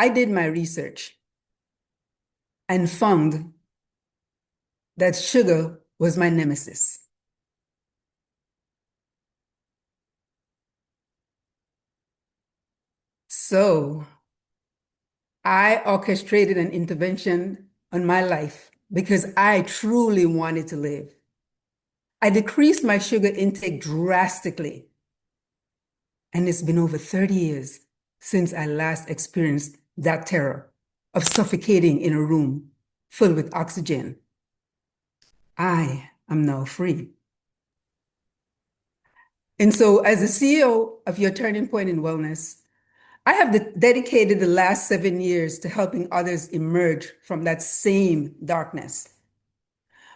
I did my research and found that sugar was my nemesis. So I orchestrated an intervention on my life because I truly wanted to live. I decreased my sugar intake drastically, and it's been over 30 years since I last experienced that terror of suffocating in a room filled with oxygen. I am now free. And so, as the CEO of your Turning Point in Wellness, I have dedicated the last 7 years to helping others emerge from that same darkness.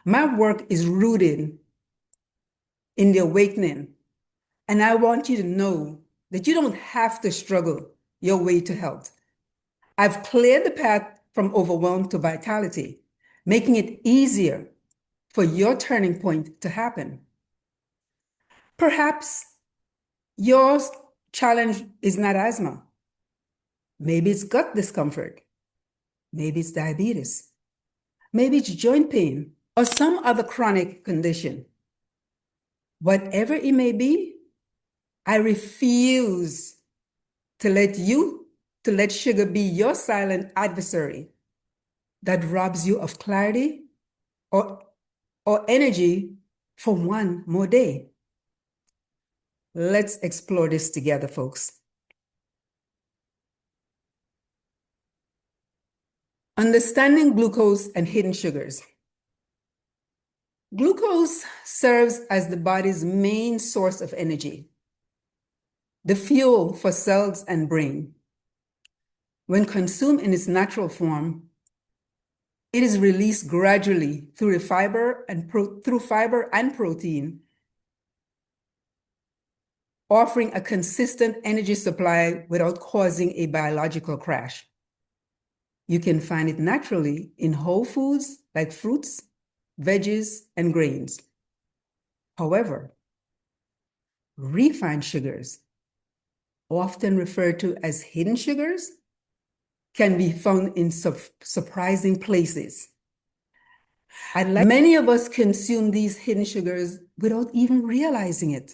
My work is rooted in the awakening, and I want you to know that you don't have to struggle your way to health. I've cleared the path from overwhelm to vitality, making it easier for your turning point to happen. Perhaps your challenge is not asthma. Maybe it's gut discomfort. Maybe it's diabetes. Maybe it's joint pain or some other chronic condition. Whatever it may be, I refuse to let sugar be your silent adversary that robs you of clarity or energy for one more day. Let's explore this together, folks. Understanding glucose and hidden sugars. Glucose serves as the body's main source of energy, the fuel for cells and brain. When consumed in its natural form, it is released gradually through fiber and protein, offering a consistent energy supply without causing a biological crash. You can find it naturally in whole foods like fruits, veggies, and grains. However, refined sugars, often referred to as hidden sugars, can be found in surprising places. Many of us consume these hidden sugars without even realizing it.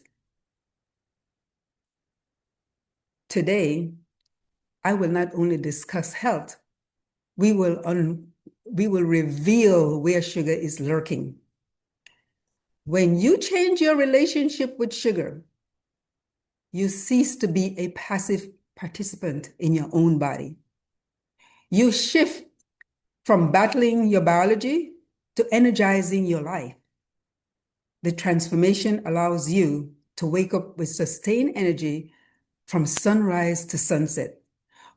Today, I will not only discuss health, we will reveal where sugar is lurking. When you change your relationship with sugar, you cease to be a passive participant in your own body. You shift from battling your biology to energizing your life. The transformation allows you to wake up with sustained energy from sunrise to sunset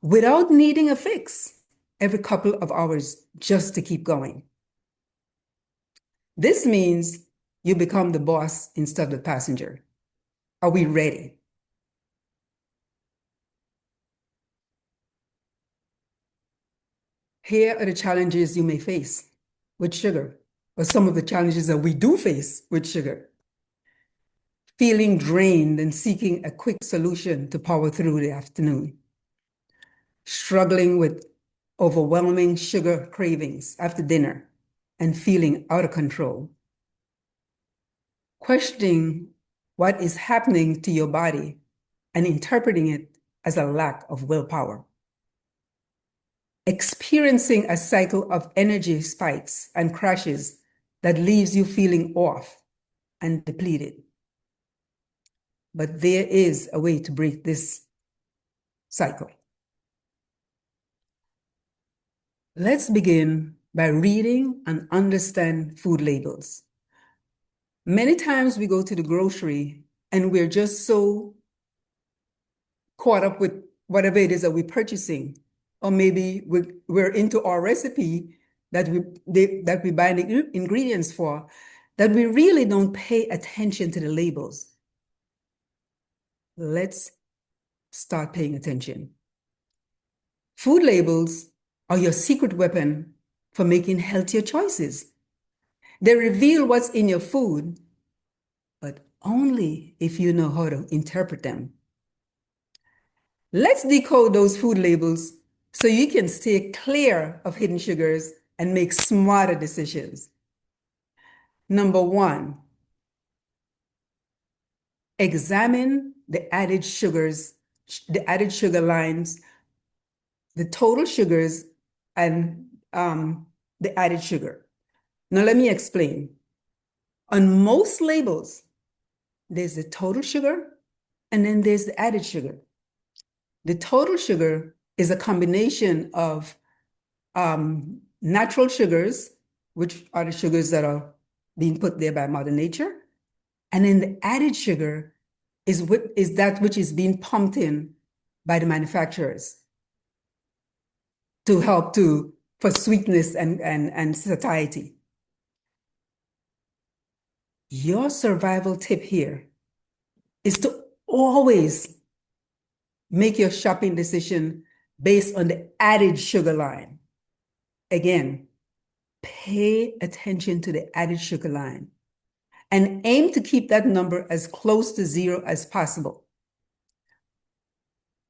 without needing a fix every couple of hours just to keep going. This means you become the boss instead of the passenger. Are we ready? Here are the challenges you may face with sugar, or some of the challenges that we do face with sugar. Feeling drained and seeking a quick solution to power through the afternoon. Struggling with overwhelming sugar cravings after dinner and feeling out of control. Questioning what is happening to your body and interpreting it as a lack of willpower. Experiencing a cycle of energy spikes and crashes that leaves you feeling off and depleted. But there is a way to break this cycle. Let's begin by reading and understand food labels. Many times we go to the grocery and we're just so caught up with whatever it is that we're purchasing, or maybe we're into our recipe that we buy the ingredients for, that we really don't pay attention to the labels. Let's start paying attention. Food labels are your secret weapon for making healthier choices. They reveal what's in your food, but only if you know how to interpret them. Let's decode those food labels so you can stay clear of hidden sugars and make smarter decisions. Number one, examine the added sugars, the added sugar lines, the total sugars, and the added sugar. Now, let me explain. On most labels, there's the total sugar and then there's the added sugar. The total sugar is a combination of natural sugars, which are the sugars that are being put there by Mother Nature. And then the added sugar is that which is being pumped in by the manufacturers to help for sweetness and satiety. Your survival tip here is to always make your shopping decision based on the added sugar line. Again, pay attention to the added sugar line and aim to keep that number as close to zero as possible.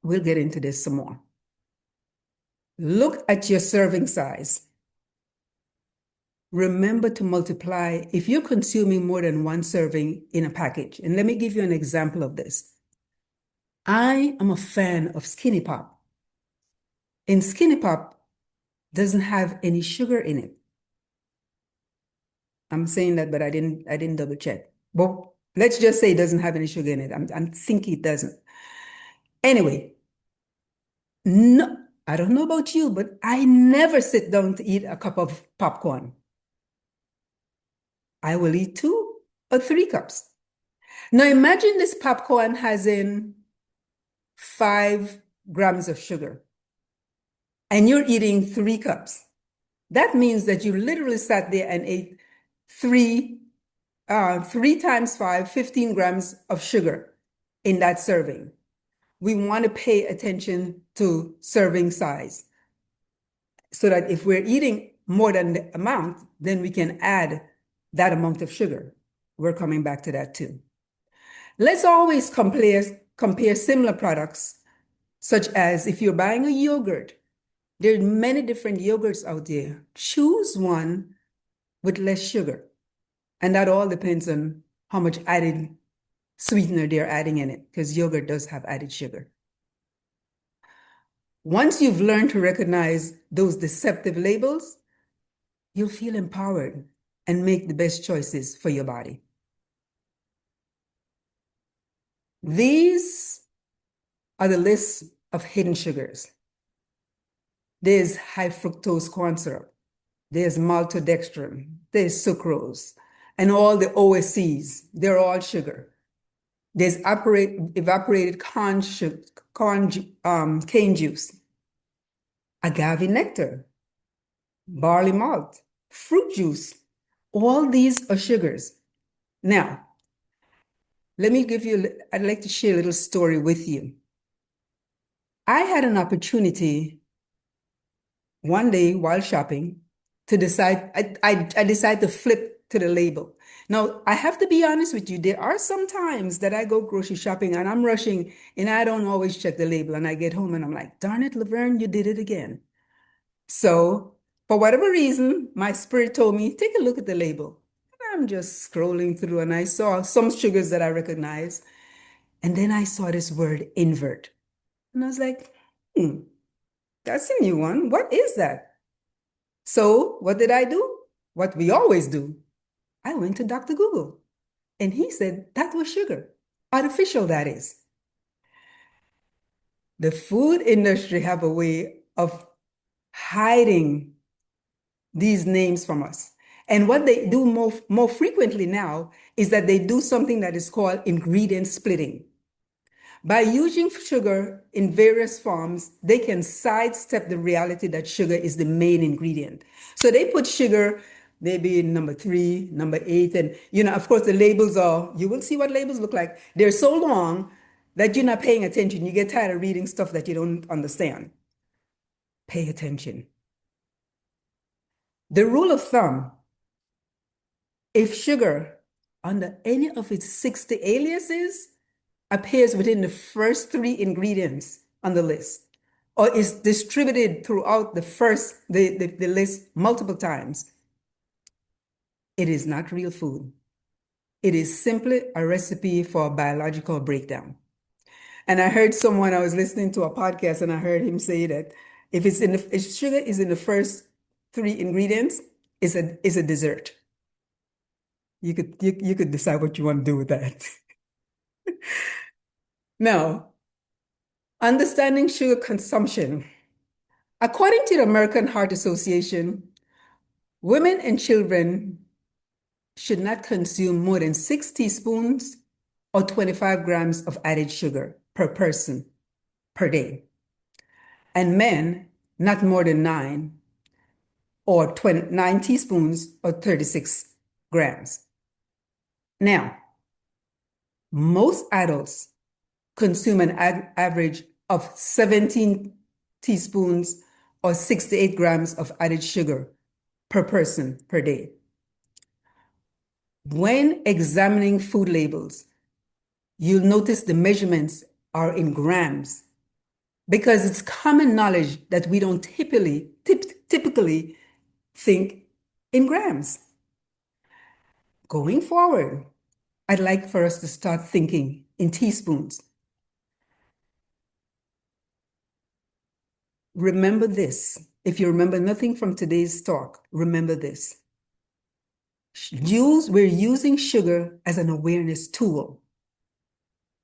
We'll get into this some more. Look at your serving size. Remember to multiply if you're consuming more than one serving in a package. And let me give you an example of this. I am a fan of Skinny Pop. And Skinny Pop doesn't have any sugar in it. I'm saying that, but I didn't double check. Well, let's just say it doesn't have any sugar in it. I'm thinking it doesn't. Anyway, no, I don't know about you, but I never sit down to eat a cup of popcorn. I will eat 2 or 3 cups. Now imagine this popcorn has in 5 grams of sugar and you're eating 3 cups. That means that you literally sat there and ate 3 times 5, 15 grams of sugar in that serving. We want to pay attention to serving size so that if we're eating more than the amount, then we can add that amount of sugar. We're coming back to that too. Let's always compare similar products, such as if you're buying a yogurt, there are many different yogurts out there. Choose one with less sugar. And that all depends on how much added sweetener they're adding in it, because yogurt does have added sugar. Once you've learned to recognize those deceptive labels, you'll feel empowered and make the best choices for your body. These are the lists of hidden sugars. There's high fructose corn syrup. There's maltodextrin. There's sucrose. And all the OSCs, they're all sugar. There's evaporated cane juice, agave nectar, barley malt, fruit juice. All these are sugars. Now, I'd like to share a little story with you. I had an opportunity one day while shopping to decide, I decided to flip to the label. Now, I have to be honest with you, there are some times that I go grocery shopping and I'm rushing and I don't always check the label and I get home and I'm like, darn it, Lavern, you did it again. So, for whatever reason, my spirit told me, take a look at the label. I'm just scrolling through and I saw some sugars that I recognize. And then I saw this word invert. And I was like, that's a new one. What is that? So what did I do? What we always do. I went to Dr. Google and he said that was sugar. Artificial, that is. The food industry have a way of hiding these names from us. And what they do more frequently now is that they do something that is called ingredient splitting. By using sugar in various forms, they can sidestep the reality that sugar is the main ingredient. So they put sugar maybe in number 3, number 8, and of course the labels you will see what labels look like. They're so long that you're not paying attention. You get tired of reading stuff that you don't understand. Pay attention. The rule of thumb, if sugar under any of its 60 aliases appears within the first 3 ingredients on the list, or is distributed throughout the list multiple times, it is not real food. It is simply a recipe for a biological breakdown. And I heard someone, I was listening to a podcast and I heard him say that if sugar is in the first three ingredients, it's a dessert. You could decide what you want to do with that. Now, understanding sugar consumption. According to the American Heart Association, women and children should not consume more than 6 teaspoons or 25 grams of added sugar per person per day, and men not more than 9 teaspoons or 36 grams. Now, most adults consume an average of 17 teaspoons or 68 grams of added sugar per person per day. When examining food labels, you'll notice the measurements are in grams because it's common knowledge that we don't typically think in grams. Going forward, I'd like for us to start thinking in teaspoons. Remember this. If you remember nothing from today's talk, remember this. We're using sugar as an awareness tool.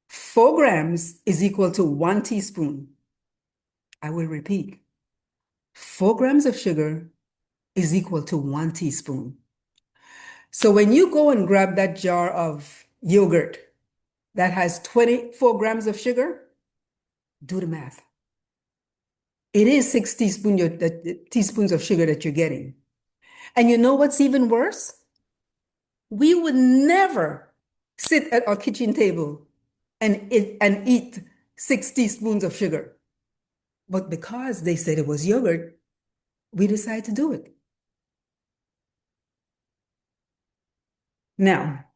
4 grams is equal to 1 teaspoon. I will repeat. 4 grams of sugar is equal to 1 teaspoon. So when you go and grab that jar of yogurt that has 24 grams of sugar, do the math. It is 6 teaspoons of sugar that you're getting. And you know what's even worse? We would never sit at our kitchen table and eat 6 teaspoons of sugar. But because they said it was yogurt, we decided to do it. Now,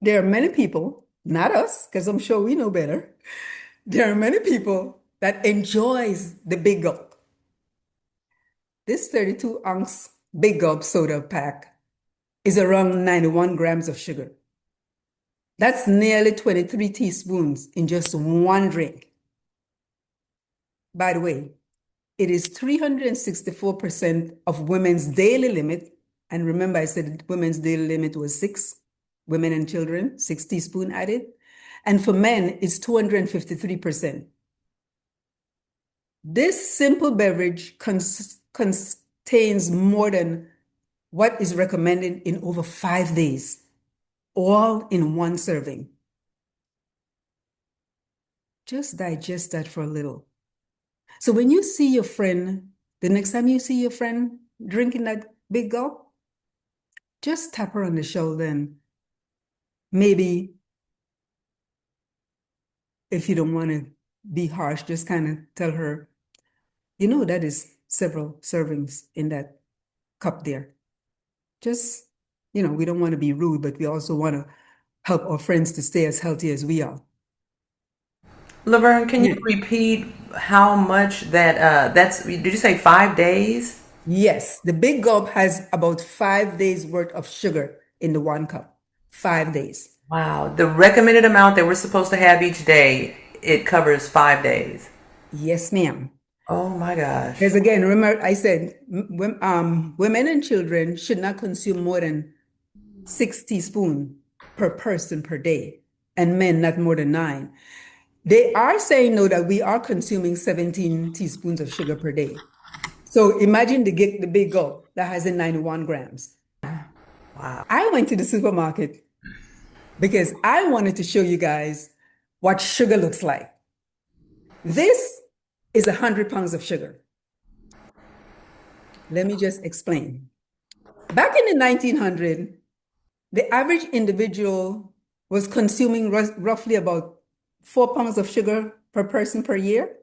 there are many people, not us, because I'm sure we know better. There are many people that enjoys the big gulp. This 32-ounce big gulp soda pack is around 91 grams of sugar. That's nearly 23 teaspoons in just one drink. By the way, it is 364% of women's daily limit. And remember, I said women's daily limit was 6, women and children, 6 teaspoons added. And for men, it's 253%. This simple beverage contains more than what is recommended in over 5 days, all in one serving. Just digest that for a little. So when you see your friend, the next time you see your friend drinking that big gulp, just tap her on the shoulder and maybe, if you don't want to be harsh, just kind of tell her, you know, that is several servings in that cup there. Just, we don't want to be rude, but we also want to help our friends to stay as healthy as we are. Lavern, can you repeat how much that's, did you say 5 days? Yes, the big gulp has about 5 days worth of sugar in the one cup. 5 days. Wow. The recommended amount that we're supposed to have each day, it covers 5 days. Yes, ma'am. Oh my gosh. Because again, remember I said women and children should not consume more than 6 teaspoons per person per day, and men not more than 9. They are saying, though, that we are consuming 17 teaspoons of sugar per day. So imagine the big gulp that has in 91 grams. Wow. I went to the supermarket because I wanted to show you guys what sugar looks like. This is 100 pounds of sugar. Let me just explain. Back in the 1900s, the average individual was consuming roughly about 4 pounds of sugar per person per year.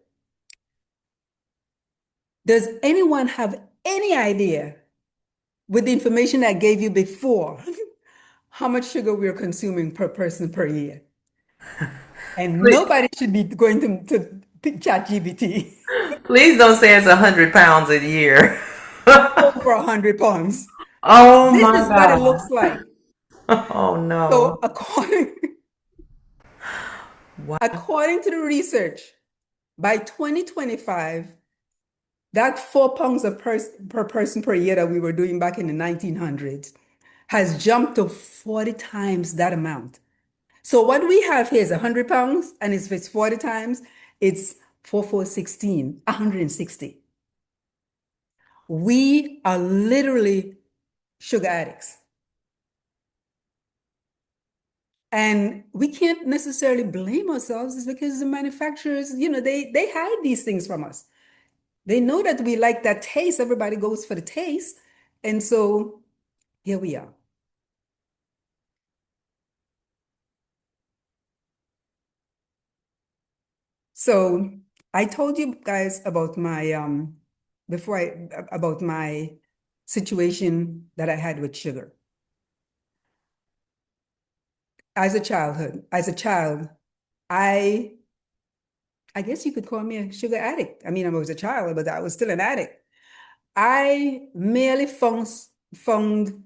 Does anyone have any idea, with the information I gave you before, how much sugar we're consuming per person per year? And Please, nobody should be going to ChatGPT please don't say it's 100 pounds a year. over 100 pounds. Oh This my is what it looks God. like. Oh no. So Wow. according to the research, by 2025, that 4 pounds per person per year that we were doing back in the 1900s has jumped to 40 times that amount. So what we have here is 100 pounds, and if it's 40 times, it's 4, 4, 16, 160. We are literally sugar addicts. And we can't necessarily blame ourselves. It's because the manufacturers, they hide these things from us. They know that we like that taste. Everybody goes for the taste. And so here we are. So I told you guys about my before I about my situation that I had with sugar. As a child, I I guess you could call me a sugar addict. I mean, I was a child, but I was still an addict. I merely found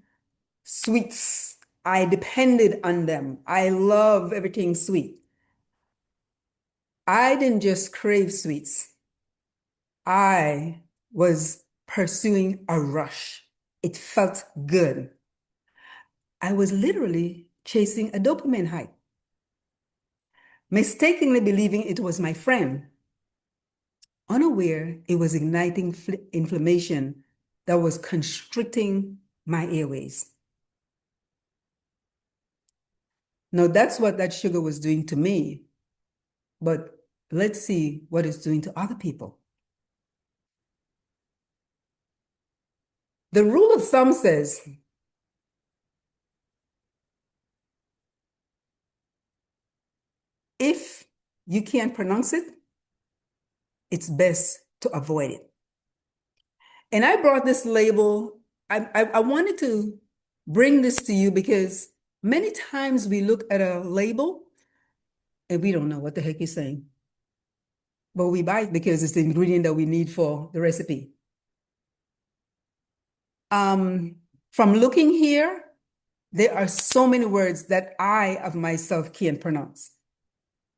sweets. I depended on them. I love everything sweet. I didn't just crave sweets. I was pursuing a rush. It felt good. I was literally chasing a dopamine high, mistakenly believing it was my friend. Unaware, it was igniting inflammation that was constricting my airways. Now, that's what that sugar was doing to me, but let's see what it's doing to other people. The rule of thumb says if you can't pronounce it, it's best to avoid it. And I brought this label, I wanted to bring this to you because many times we look at a label and we don't know what the heck it's saying, but we buy it because it's the ingredient that we need for the recipe. From looking here, there are so many words that I of myself can't pronounce.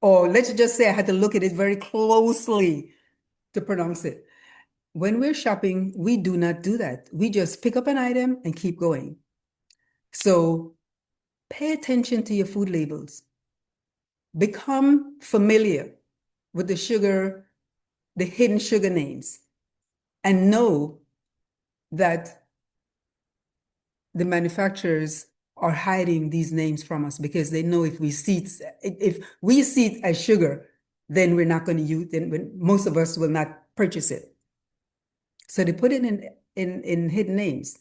Or let's just say I had to look at it very closely to pronounce it. When we're shopping, we do not do that. We just pick up an item and keep going. So pay attention to your food labels. Become familiar with the sugar, the hidden sugar names, and know that the manufacturers are hiding these names from us because they know if we see it as sugar, then we're not going to use then most of us will not purchase it. So they put it in hidden names.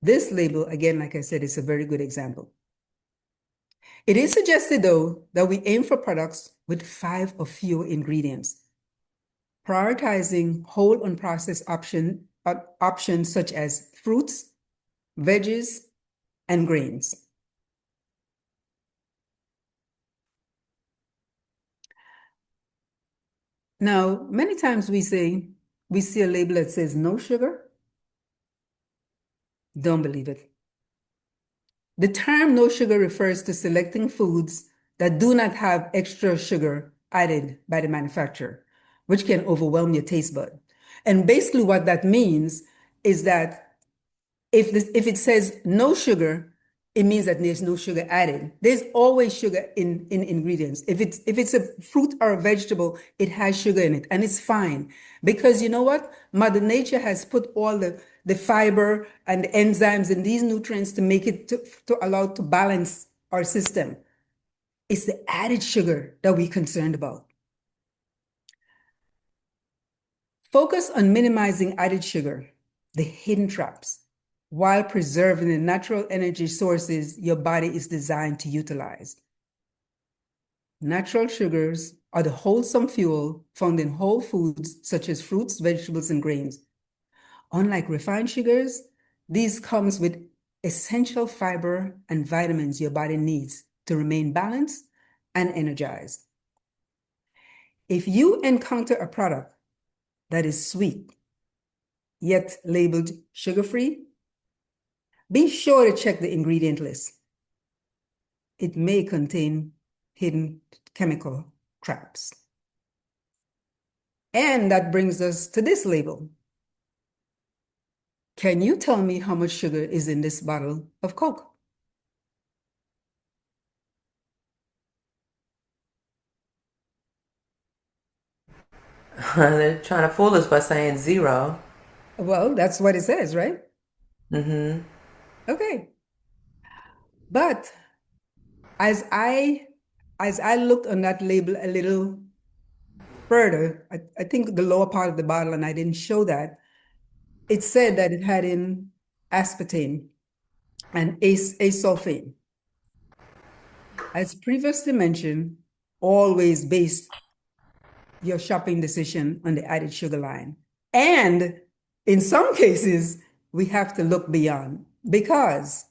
This label, again, like I said, is a very good example. It is suggested, though, that we aim for products with 5 or fewer ingredients, prioritizing whole unprocessed options such as fruits, veggies, and grains. Now, many times we see a label that says no sugar. Don't believe it. The term no sugar refers to selecting foods that do not have extra sugar added by the manufacturer, which can overwhelm your taste bud. And basically what that means is that if it says no sugar, it means that there's no sugar added. There's always sugar in ingredients. If it's a fruit or a vegetable, it has sugar in it, and it's fine. Because you know what? Mother Nature has put all the fiber and the enzymes and these nutrients to make it to allow to balance our system. It's the added sugar that we're concerned about. Focus on minimizing added sugar, the hidden traps, while preserving the natural energy sources your body is designed to utilize. Natural sugars are the wholesome fuel found in whole foods such as fruits, vegetables, and grains. Unlike refined sugars, these comes with essential fiber and vitamins your body needs to remain balanced and energized. If you encounter a product that is sweet, yet labeled sugar-free, be sure to check the ingredient list. It may contain hidden chemical traps. And that brings us to this label. Can you tell me how much sugar is in this bottle of Coke? They're trying to fool us by saying zero. Well, that's what it says, right? Mm-hmm. Okay. But as I as I looked on that label a little further, I think the lower part of the bottle, and I didn't show that, it said that it had in aspartame and asulfame. As previously mentioned, always base your shopping decision on the added sugar line. And in some cases, we have to look beyond because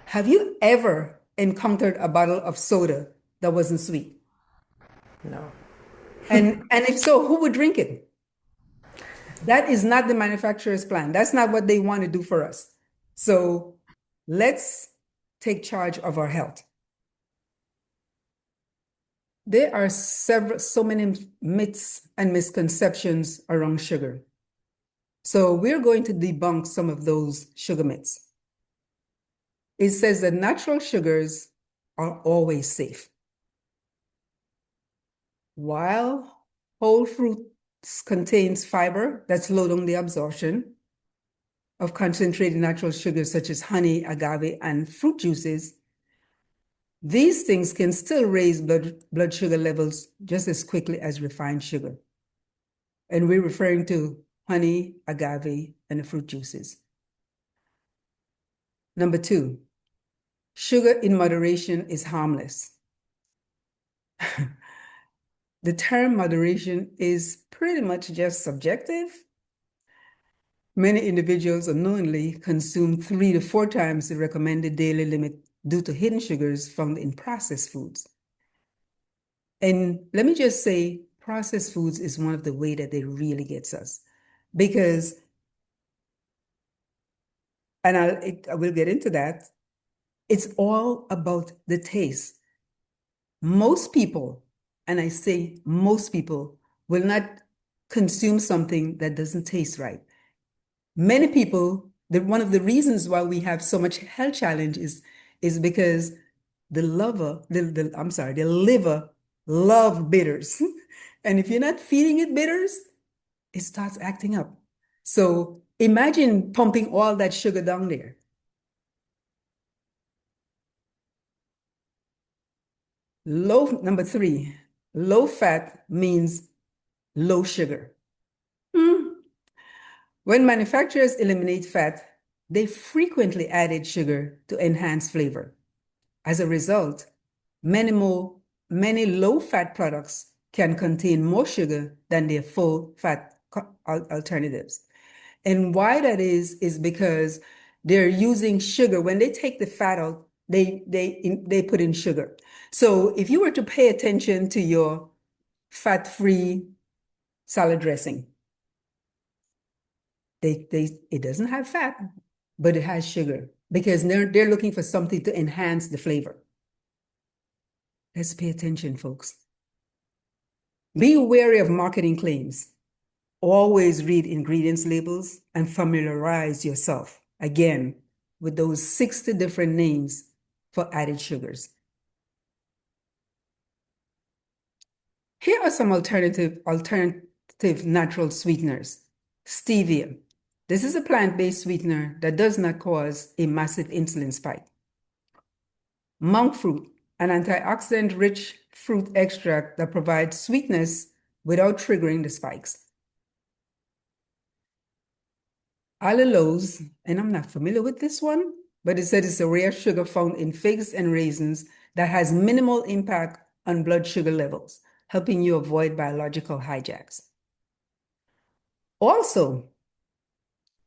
have you ever encountered a bottle of soda that wasn't sweet? No. And if so, who would drink it? That is not the manufacturer's plan. That's not what they want to do for us. So let's take charge of our health. There are so many myths and misconceptions around sugar. So we're going to debunk some of those sugar myths. It says that natural sugars are always safe. While whole fruits contains fiber that slow down the absorption of concentrated natural sugars such as honey, agave, and fruit juices, these things can still raise blood sugar levels just as quickly as refined sugar. And we're referring to honey, agave, and the fruit juices. Number two, sugar in moderation is harmless. The term moderation is pretty much just subjective. Many individuals unknowingly consume 3 to 4 times the recommended daily limit due to hidden sugars found in processed foods. And let me just say, processed foods is one of the way that they really gets us because, and I will get into that, it's all about the taste. Most people, and I say most people, will not consume something that doesn't taste right. Many people, one of the reasons why we have so much health challenge is because the liver love bitters. And if you're not feeding it bitters, it starts acting up. So imagine pumping all that sugar down there. Number three, low fat means low sugar. Hmm. When manufacturers eliminate fat, they frequently added sugar to enhance flavor. As a result, many low-fat products can contain more sugar than their full-fat alternatives. And why that is because they're using sugar. When they take the fat out, they put in sugar. So if you were to pay attention to your fat-free salad dressing, it doesn't have fat, but it has sugar because they're looking for something to enhance the flavor. Let's pay attention, folks. Be wary of marketing claims. Always read ingredients labels and familiarize yourself, again, with those 60 different names for added sugars. Here are some alternative natural sweeteners. Stevia. This is a plant-based sweetener that does not cause a massive insulin spike. Monk fruit, an antioxidant-rich fruit extract that provides sweetness without triggering the spikes. Allulose, and I'm not familiar with this one, but it said it's a rare sugar found in figs and raisins that has minimal impact on blood sugar levels, helping you avoid biological hijacks. Also,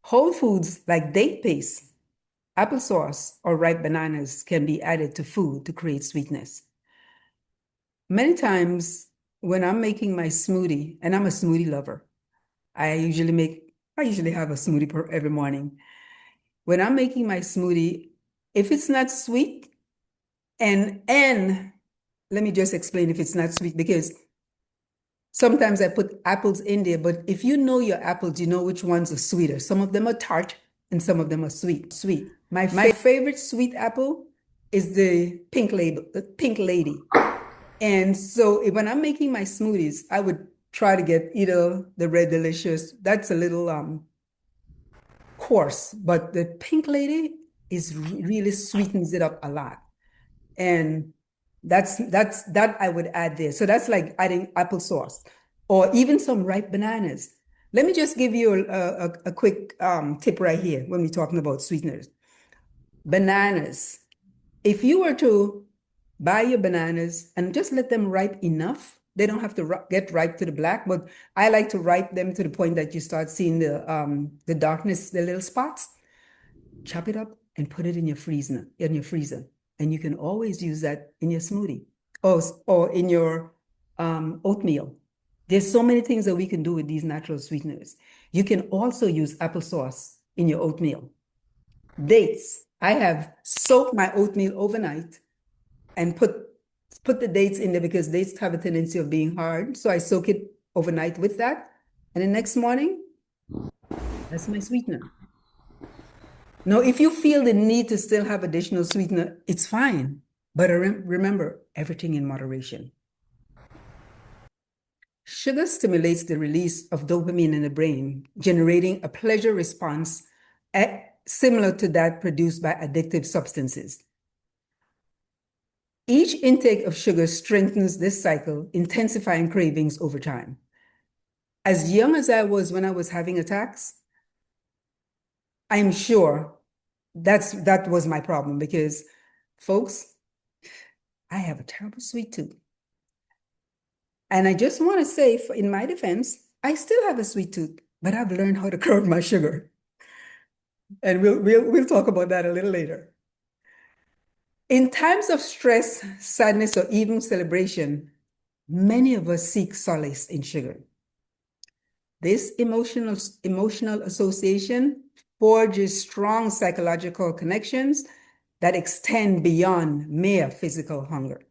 whole foods like date paste, applesauce, or ripe bananas can be added to food to create sweetness. Many times when I'm making my smoothie, and I'm a smoothie lover, I usually have a smoothie every morning. When I'm making my smoothie, if it's not sweet, and let me just explain if it's not sweet, because sometimes I put apples in there, but if you know your apples, you know which ones are sweeter. Some of them are tart and some of them are sweet. My favorite sweet apple is the pink lady. And so when I'm making my smoothies, I would try to get either the Red Delicious. That's a little coarse, but the pink lady is really sweetens it up a lot. And that I would add there. So that's like adding applesauce or even some ripe bananas. Let me just give you a quick tip right here when we're talking about sweeteners. Bananas. If you were to buy your bananas and just let them ripe enough, they don't have to get ripe to the black, but I like to ripe them to the point that you start seeing the darkness, the little spots. Chop it up and put it in your freezer. And you can always use that in your smoothie or in your oatmeal. There's so many things that we can do with these natural sweeteners. You can also use applesauce in your oatmeal. Dates. I have soaked my oatmeal overnight and put the dates in there because dates have a tendency of being hard. So I soak it overnight with that. And the next morning, that's my sweetener. Now, if you feel the need to still have additional sweetener, it's fine. But remember, everything in moderation. Sugar stimulates the release of dopamine in the brain, generating a pleasure response similar to that produced by addictive substances. Each intake of sugar strengthens this cycle, intensifying cravings over time. As young as I was when I was having attacks, I'm sure that was my problem because, folks, I have a terrible sweet tooth. And I just want to say, in my defense, I still have a sweet tooth, but I've learned how to curb my sugar. And we'll talk about that a little later. In times of stress, sadness, or even celebration, many of us seek solace in sugar. This emotional association forges strong psychological connections that extend beyond mere physical hunger.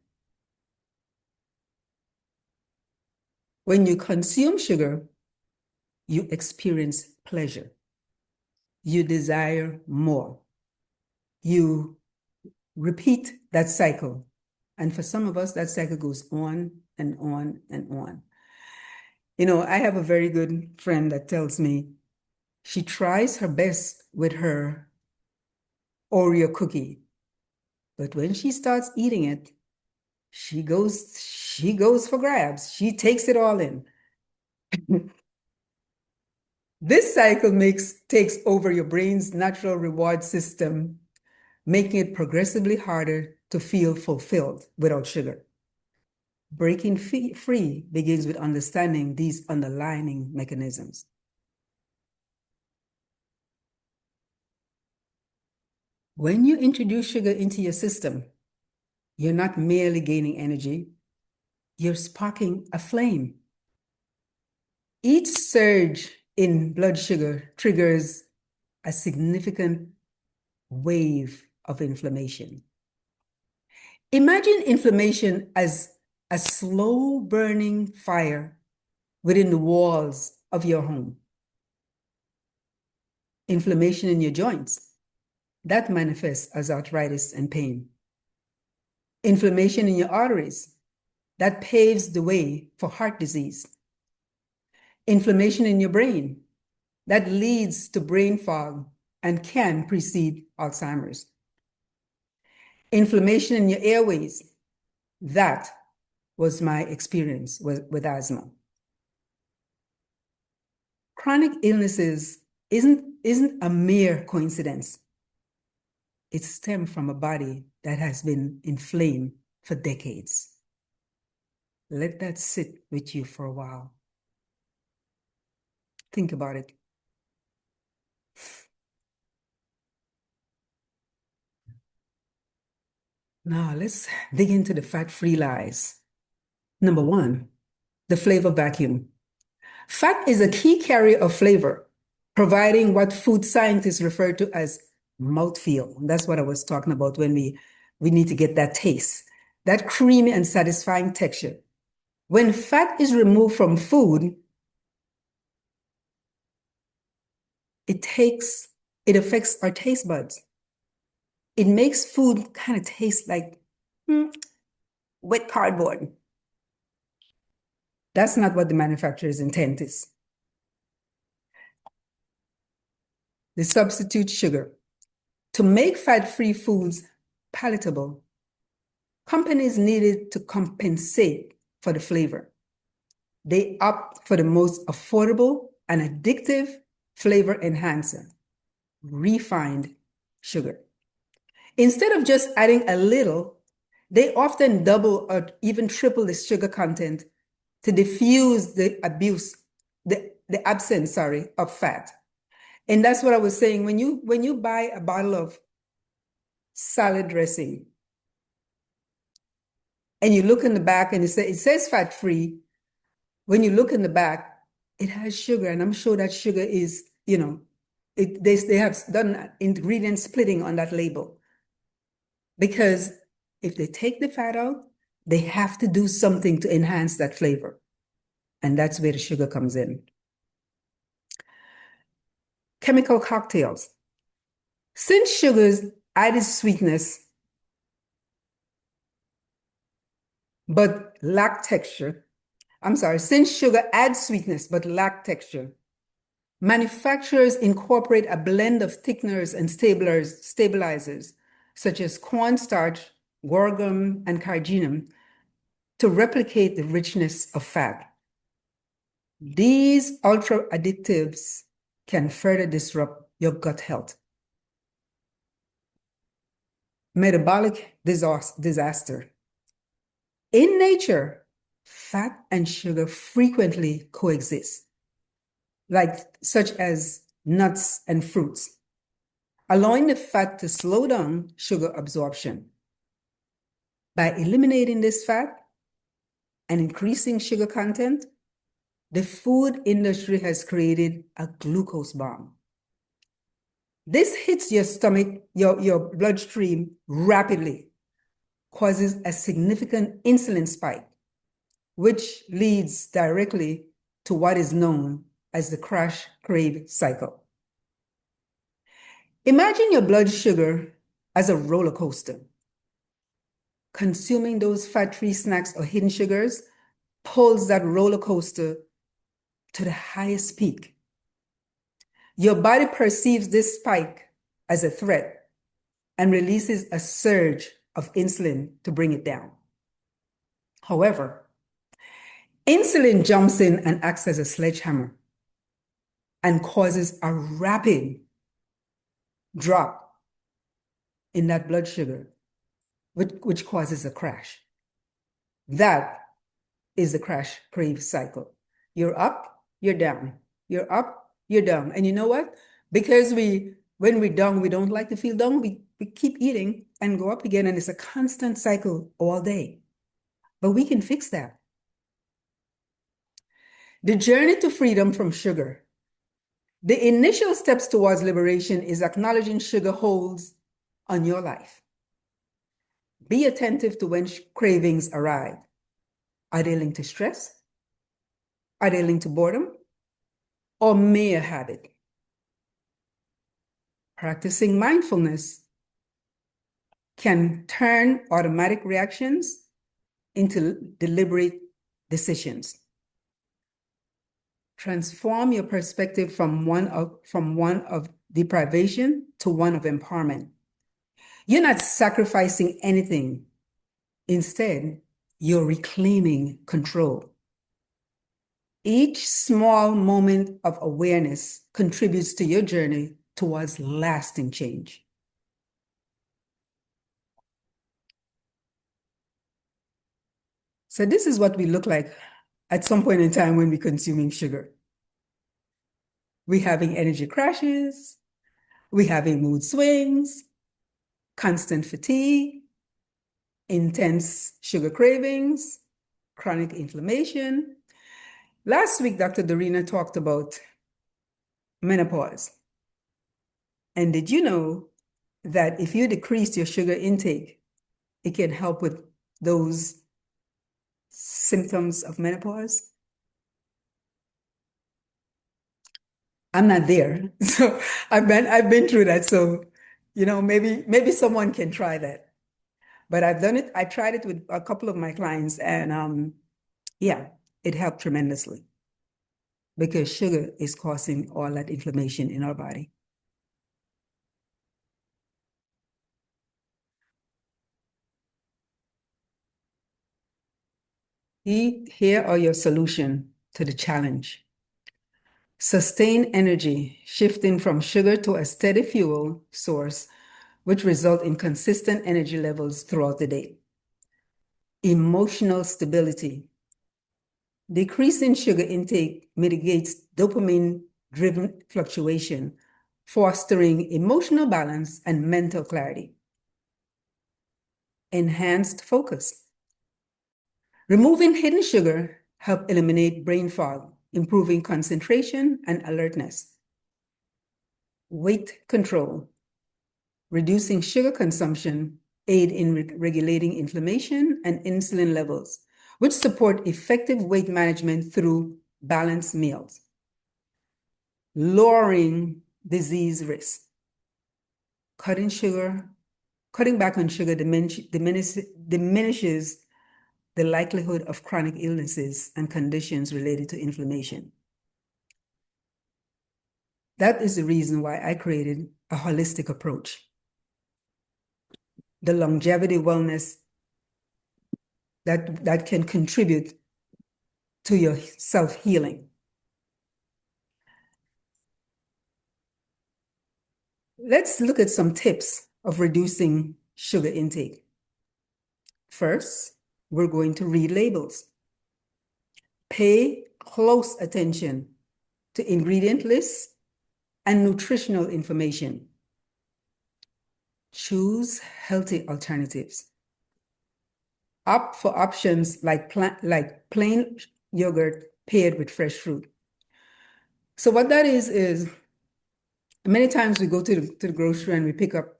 When you consume sugar, you experience pleasure. You desire more. You repeat that cycle. And for some of us, that cycle goes on and on and on. You know, I have a very good friend that tells me she tries her best with her Oreo cookie, but when she starts eating it, she goes for grabs. She takes it all in. This cycle takes over your brain's natural reward system, making it progressively harder to feel fulfilled without sugar. Breaking free begins with understanding these underlying mechanisms. When you introduce sugar into your system, you're not merely gaining energy, you're sparking a flame. Each surge in blood sugar triggers a significant wave of inflammation. Imagine inflammation as a slow burning fire within the walls of your home. Inflammation in your joints, that manifests as arthritis and pain. Inflammation in your arteries, that paves the way for heart disease. Inflammation in your brain, that leads to brain fog and can precede Alzheimer's. Inflammation in your airways, that was my experience with asthma. Chronic illnesses isn't a mere coincidence. It stems from a body that has been inflamed for decades. Let that sit with you for a while. Think about it. Now let's dig into the fat-free lies. Number one, the flavor vacuum. Fat is a key carrier of flavor, providing what food scientists refer to as mouthfeel. That's what I was talking about when we need to get that taste, that creamy and satisfying texture. When fat is removed from food, it affects our taste buds. It makes food kind of taste like wet cardboard. That's not what the manufacturer's intent is. The substitute sugar. To make fat-free foods palatable, companies needed to compensate for the flavor. They opt for the most affordable and addictive flavor enhancer, refined sugar. Instead of just adding a little, they often double or even triple the sugar content to diffuse the absence, of fat. And that's what I was saying. When you buy a bottle of salad dressing and you look in the back and it says fat-free, when you look in the back, it has sugar. And I'm sure that sugar is, they have done ingredient splitting on that label. Because if they take the fat out, they have to do something to enhance that flavor. And that's where the sugar comes in. Chemical cocktails. Since sugars added sweetness but lack texture, since sugar adds sweetness but lack texture, manufacturers incorporate a blend of thickeners and stabilizers, such as cornstarch, guar, and carginum, to replicate the richness of fat. These ultra additives can further disrupt your gut health. Metabolic disaster. In nature, fat and sugar frequently coexist, such as nuts and fruits, allowing the fat to slow down sugar absorption. By eliminating this fat and increasing sugar content, the food industry has created a glucose bomb. This hits your stomach, your bloodstream rapidly, causes a significant insulin spike, which leads directly to what is known as the crash crave cycle. Imagine your blood sugar as a roller coaster. Consuming those fat-free snacks or hidden sugars pulls that roller coaster to the highest peak. Your body perceives this spike as a threat and releases a surge of insulin to bring it down. However, insulin jumps in and acts as a sledgehammer and causes a rapid drop in that blood sugar, which causes a crash. That is the crash crave cycle. You're up, you're down. You're up, you're down. And you know what? Because when we're down, we don't like to feel down. We keep eating and go up again. And it's a constant cycle all day. But we can fix that. The journey to freedom from sugar. The initial steps towards liberation is acknowledging sugar holds on your life. Be attentive to when cravings arrive. Are they linked to stress? Are they linked to boredom? Or mere habit? Practicing mindfulness can turn automatic reactions into deliberate decisions. Transform your perspective from one of deprivation to one of empowerment. You're not sacrificing anything. Instead, you're reclaiming control. Each small moment of awareness contributes to your journey towards lasting change. So this is what we look like at some point in time when we're consuming sugar. We're having energy crashes, we're having mood swings, constant fatigue, intense sugar cravings, chronic inflammation. Last week, Dr. Dorina talked about menopause. And did you know that if you decrease your sugar intake, it can help with those symptoms of menopause? I'm not there. So I've been through that. So, maybe someone can try that. But I've done it. I tried it with a couple of my clients and yeah, it helped tremendously because sugar is causing all that inflammation in our body. Here are your solution to the challenge. Sustain energy, shifting from sugar to a steady fuel source, which result in consistent energy levels throughout the day. Emotional stability. Decreasing sugar intake mitigates dopamine-driven fluctuation, fostering emotional balance and mental clarity. Enhanced focus. Removing hidden sugar help eliminate brain fog, improving concentration and alertness. Weight control. Reducing sugar consumption aid in regulating inflammation and insulin levels, which support effective weight management through balanced meals. Lowering disease risk. Cutting back on sugar diminishes the likelihood of chronic illnesses and conditions related to inflammation. That is the reason why I created a holistic approach. The longevity wellness that can contribute to your self-healing. Let's look at some tips of reducing sugar intake. First, we're going to read labels. Pay close attention to ingredient lists and nutritional information. Choose healthy alternatives. Opt for options like plain yogurt paired with fresh fruit. So what that is many times we go to the grocery and we pick up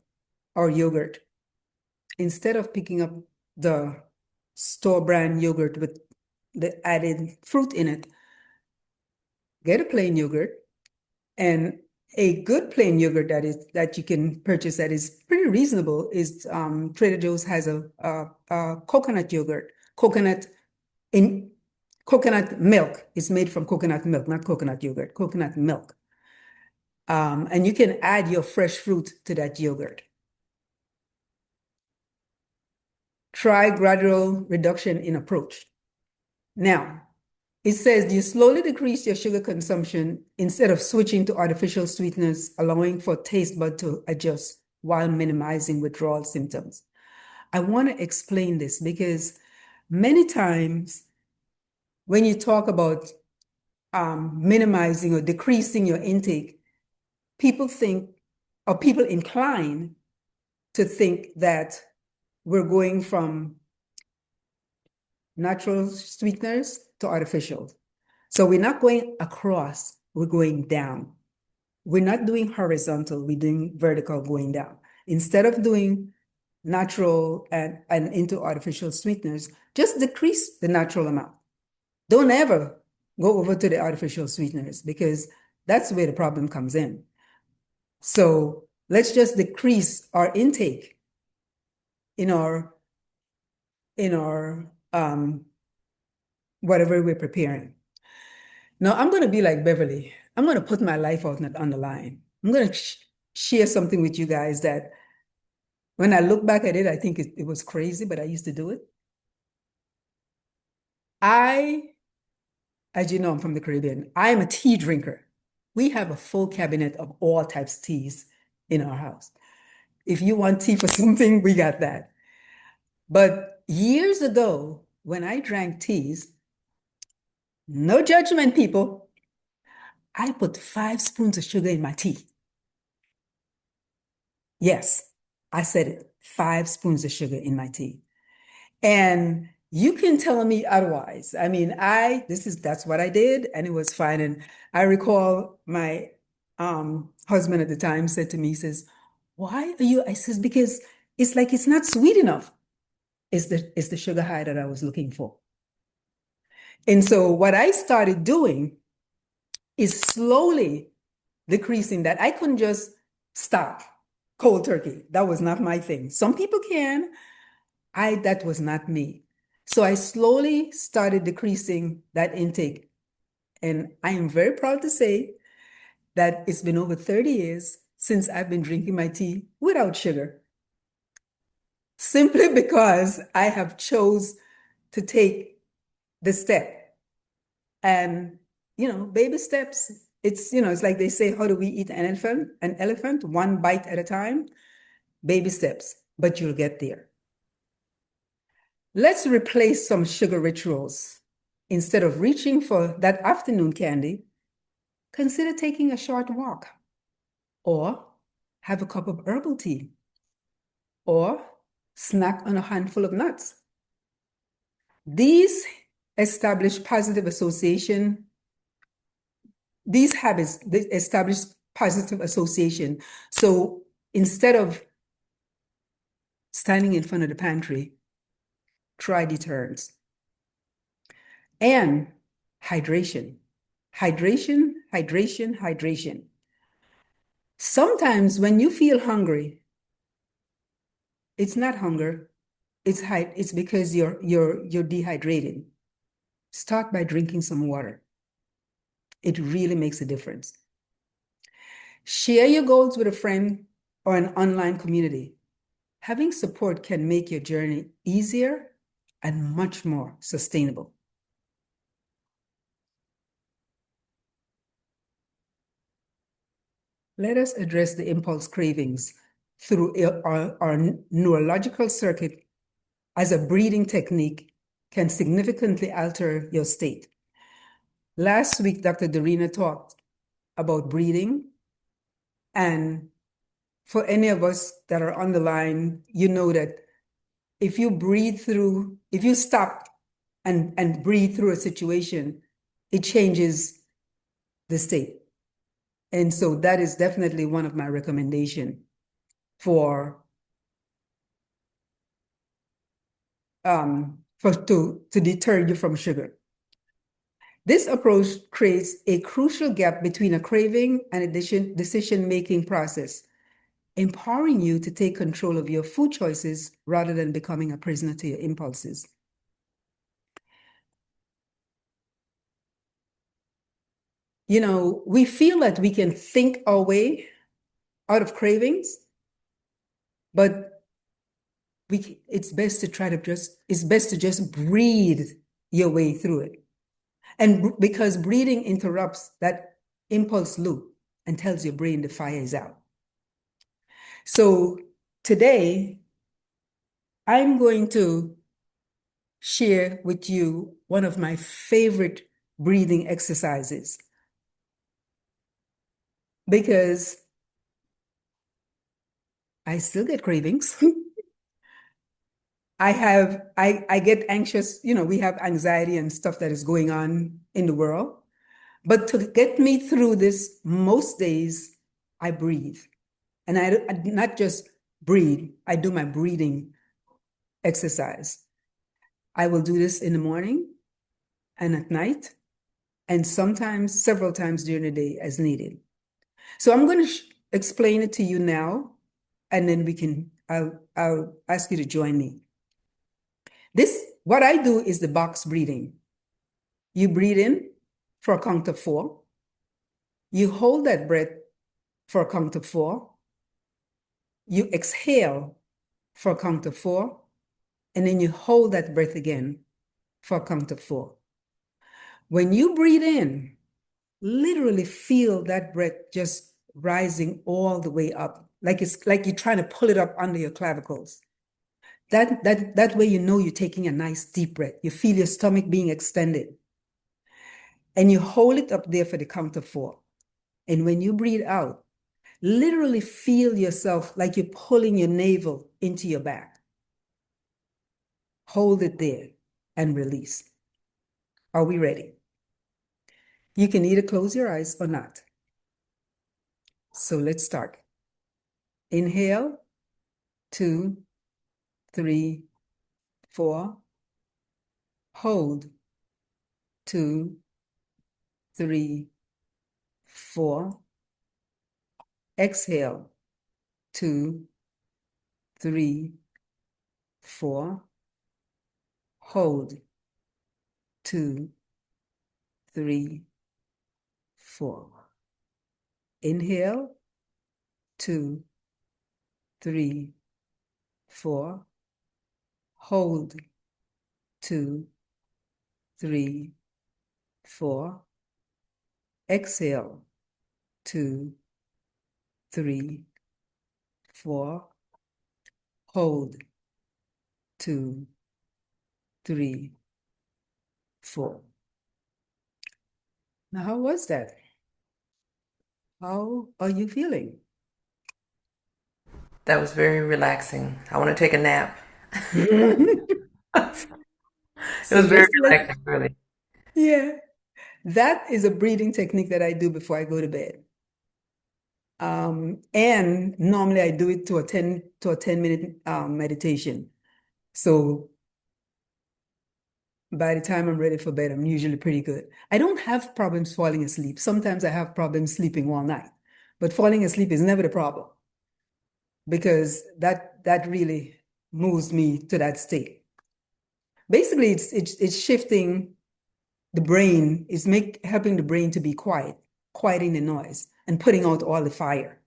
our yogurt. Instead of picking up the store brand yogurt with the added fruit in it, get a plain yogurt. And a good plain yogurt that you can purchase that is pretty reasonable is Trader Joe's has a coconut yogurt. Coconut milk is made from coconut milk, not coconut yogurt, coconut milk. And you can add your fresh fruit to that yogurt. Try gradual reduction in approach. Now, it says you slowly decrease your sugar consumption instead of switching to artificial sweeteners, allowing for taste bud to adjust while minimizing withdrawal symptoms. I want to explain this because many times when you talk about minimizing or decreasing your intake, people incline to think that we're going from natural sweeteners to artificial. So we're not going across, we're going down. We're not doing horizontal, we're doing vertical going down. Instead of doing natural and into artificial sweeteners, just decrease the natural amount. Don't ever go over to the artificial sweeteners because that's where the problem comes in. So let's just decrease our intake in our whatever we're preparing. Now, I'm going to be like Beverly. I'm going to put my life out on the line. I'm going to share something with you guys that when I look back at it, I think it was crazy, but I used to do it. As you know, I'm from the Caribbean. I am a tea drinker. We have a full cabinet of all types of teas in our house. If you want tea for something, we got that. But years ago, when I drank teas, no judgment, people, I put 5 spoons of sugar in my tea. Yes, I said it, 5 spoons of sugar in my tea. And You can tell me otherwise. I mean, that's what I did, and it was fine. And I recall my husband at the time said to me, he says, "Why are you?" I says, "Because it's like it's not sweet enough. It's the sugar high that I was looking for." And so what I started doing is slowly decreasing that. I couldn't just stop cold turkey. That was not my thing. Some people can. That was not me. So I slowly started decreasing that intake. And I am very proud to say that it's been over 30 years since I've been drinking my tea without sugar, simply because I have chose to take the step. And, baby steps. It's like they say, how do we eat an elephant? An elephant, one bite at a time, baby steps, but you'll get there. Let's replace some sugar rituals. Instead of reaching for that afternoon candy, consider taking a short walk or have a cup of herbal tea or snack on a handful of nuts. These establish positive association. These habits they establish positive association. So instead of standing in front of the pantry, try deterrence. And hydration. Hydration, hydration, hydration. Sometimes when you feel hungry, it's not hunger, it's because you're dehydrated. Start by drinking some water. It really makes a difference. Share your goals with a friend or an online community. Having support can make your journey easier and much more sustainable. Let us address the impulse cravings through our neurological circuit as a breathing technique can significantly alter your state. Last week, Dr. Dorina talked about breathing. And for any of us that are on the line, you know that if you stop and breathe through a situation, it changes the state. And so that is definitely one of my recommendations for to deter you from sugar. This approach creates a crucial gap between a craving and a decision-making process, empowering you to take control of your food choices rather than becoming a prisoner to your impulses. We feel that we can think our way out of cravings, but it's best to just breathe your way through it. And because breathing interrupts that impulse loop and tells your brain the fire is out. So today, I'm going to share with you one of my favorite breathing exercises because I still get cravings. I get anxious, we have anxiety and stuff that is going on in the world. But to get me through this, most days I breathe. And I not just breathe, I do my breathing exercise. I will do this in the morning and at night, and sometimes several times during the day as needed. So I'm going to explain it to you now, and then I'll ask you to join me. What I do is the box breathing. You breathe in for a count of 4. You hold that breath for a count of 4. You exhale for a count of 4. And then you hold that breath again for a count of 4. When you breathe in, literally feel that breath just rising all the way up, like it's like you're trying to pull it up under your clavicles. That way you're taking a nice deep breath. You feel your stomach being extended. And you hold it up there for the count of 4. And when you breathe out, literally feel yourself like you're pulling your navel into your back. Hold it there. and release. Are we ready? You can either close your eyes or not. So let's start. Inhale, 2, 3, 4. Hold, 2, 3, 4. Exhale, 2, 3, 4. Hold, 2, 3, 4. Inhale, 2, 3, 4. Hold, 2, 3, 4. Exhale, 2, 3, 4. Hold, 2, 3, 4. Now, how was that? How are you feeling? That was very relaxing. I want to take a nap. It So was very just to let, relaxing, really. yeah, that is a breathing technique that I do before I go to bed. And normally I do it to a 10-minute meditation. So by the time I'm ready for bed, I'm usually pretty good. I don't have problems falling asleep. Sometimes I have problems sleeping all night, but falling asleep is never the problem because that really moves me to that state. Basically, it's shifting the brain, it's helping the brain to be quiet, quieting the noise, and putting out all the fire.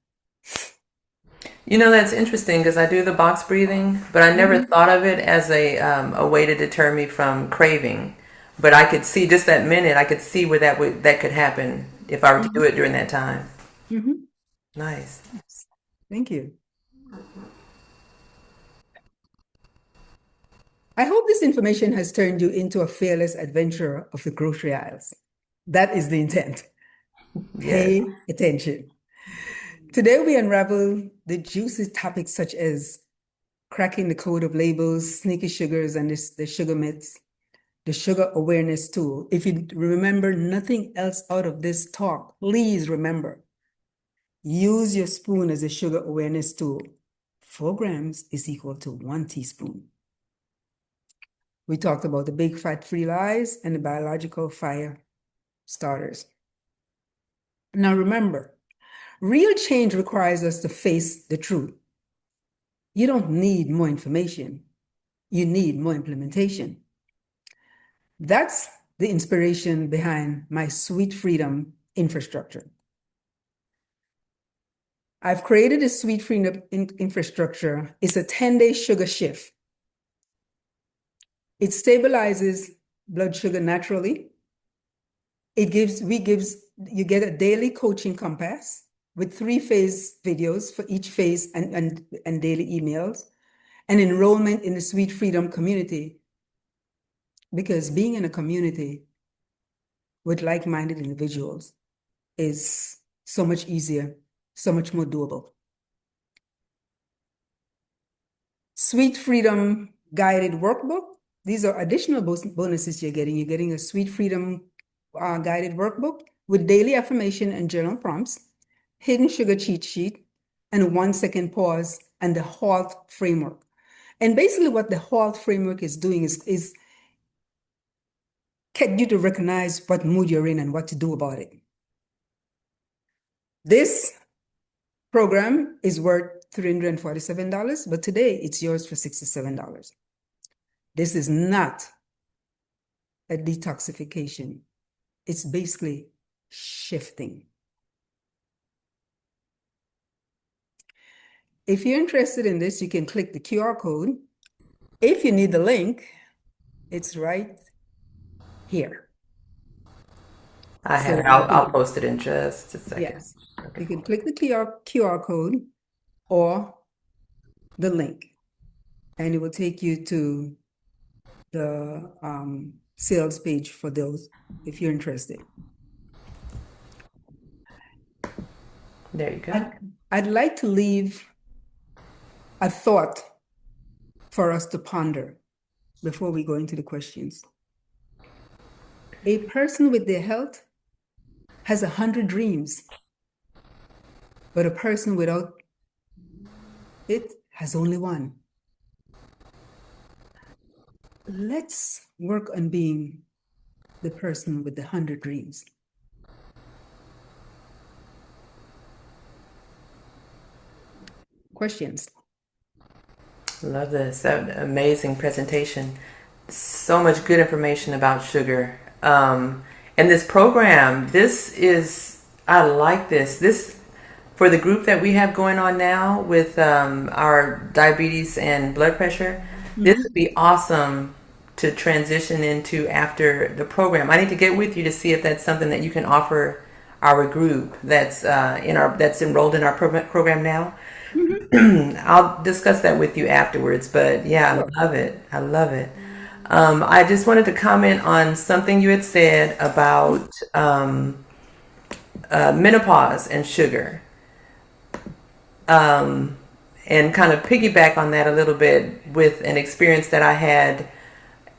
You know, that's interesting because I do the box breathing, but I never Mhm. thought of it as a way to deter me from craving. But I could see just that minute, I could see where that could happen if I were to do Mhm. it during that time. Mhm. Nice. Yes. Thank you. I hope this information has turned you into a fearless adventurer of the grocery aisles. That is the intent. Yes. Pay attention. Today, we unravel the juicy topics such as cracking the code of labels, sneaky sugars, and the sugar myths, the sugar awareness tool. If you remember nothing else out of this talk, please remember, use your spoon as a sugar awareness tool. 4 grams is equal to 1 teaspoon. We talked about the big fat-free lies and the biological fire starters. Now remember, real change requires us to face the truth. You don't need more information. You need more implementation. That's the inspiration behind my Sweet Freedom infrastructure. I've created a Sweet Freedom infrastructure. It's a 10-day sugar shift. It stabilizes blood sugar naturally. You get a daily coaching compass with 3-phase videos for each phase and daily emails and enrollment in the Sweet Freedom community. Because being in a community with like-minded individuals is so much easier, so much more doable. Sweet Freedom guided workbook. These are additional bonuses you're getting. You're getting a Sweet Freedom guided workbook with daily affirmation and journal prompts, hidden sugar cheat sheet, and a 1-second pause, and the HALT framework. And basically what the HALT framework is doing is get you to recognize what mood you're in and what to do about it. This program is worth $347, but today it's yours for $67. This is not a detoxification. It's basically shifting. If you're interested in this, you can click the QR code. If you need the link, it's right here. I have So it. you I'll can, post it in just a second. yes, Okay. you can click the QR code or the link, and it will take you to the sales page for those if you're interested. There you go. I'd, I'd like to leave a thought for us to ponder. before we go into the questions. A person with their health has 100 dreams, but a person without it has only one. Let's work on being the person with the 100 dreams. Questions? Love this. That amazing presentation. So much good information about sugar. And this program, I like this. This, for the group that we have going on now with our diabetes and blood pressure, this would be awesome to transition into after the program. I need to get with you to see if that's something that you can offer our group that's enrolled in our program now. I'll discuss that with you afterwards, but yeah, Sure. I love it. I love it. I just wanted to comment on something you had said about menopause and sugar, and kind of piggyback on that a little bit with an experience that I had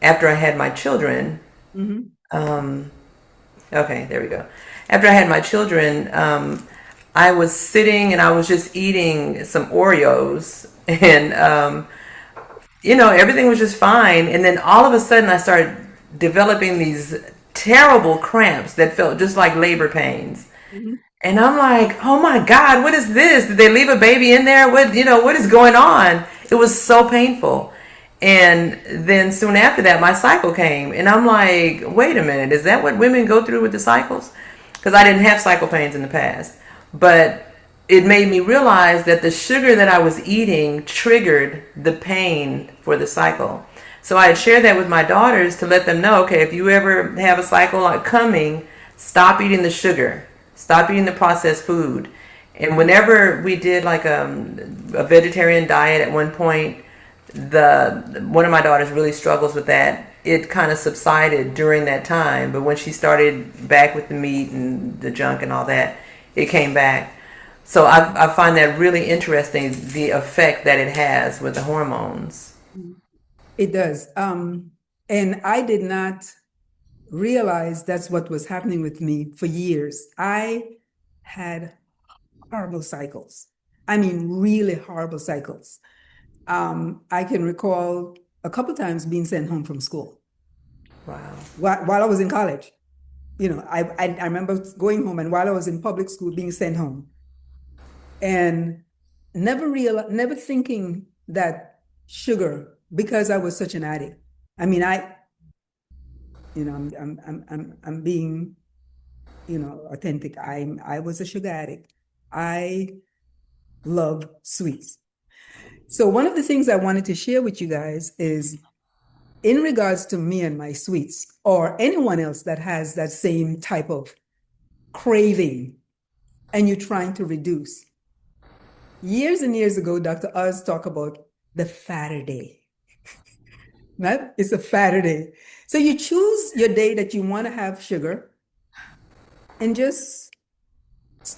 after I had my children. Mhm. Okay, there we go. After I had my children, I was sitting and I was just eating some Oreos, and everything was just fine. And then all of a sudden, I started developing these terrible cramps that felt just like labor pains. Mhm. And I'm like, oh my God, what is this? Did they leave a baby in there? What is going on? It was so painful. And then soon after that, my cycle came. And I'm like, wait a minute, is that what women go through with the cycles? Because I didn't have cycle pains in the past. But it made me realize that the sugar that I was eating triggered the pain for the cycle. So I had shared that with my daughters to let them know, okay, if you ever have a cycle like coming, stop eating the sugar, stop eating the processed food. And whenever we did like a vegetarian diet at one point, the one of my daughters really struggles with that. It kind of subsided during that time, but when she started back with the meat and the junk and all that, it came back. So I find that really interesting, the effect that it has with the hormones. It does. And I did not realize that's what was happening with me for years. I had horrible cycles. I mean, really horrible cycles. I can recall a couple times being sent home from school Wow. while I was in college. I remember going home, and while I was in public school, being sent home, and never thinking that sugar, because I was such an addict. I mean, I'm being, authentic. I was a sugar addict. I love sweets. So one of the things I wanted to share with you guys is in regards to me and my sweets, or anyone else that has that same type of craving and you're trying to reduce. Years and years ago, Dr. Oz talked about the fatter day. Right? It's a fatter day. So you choose your day that you want to have sugar and just,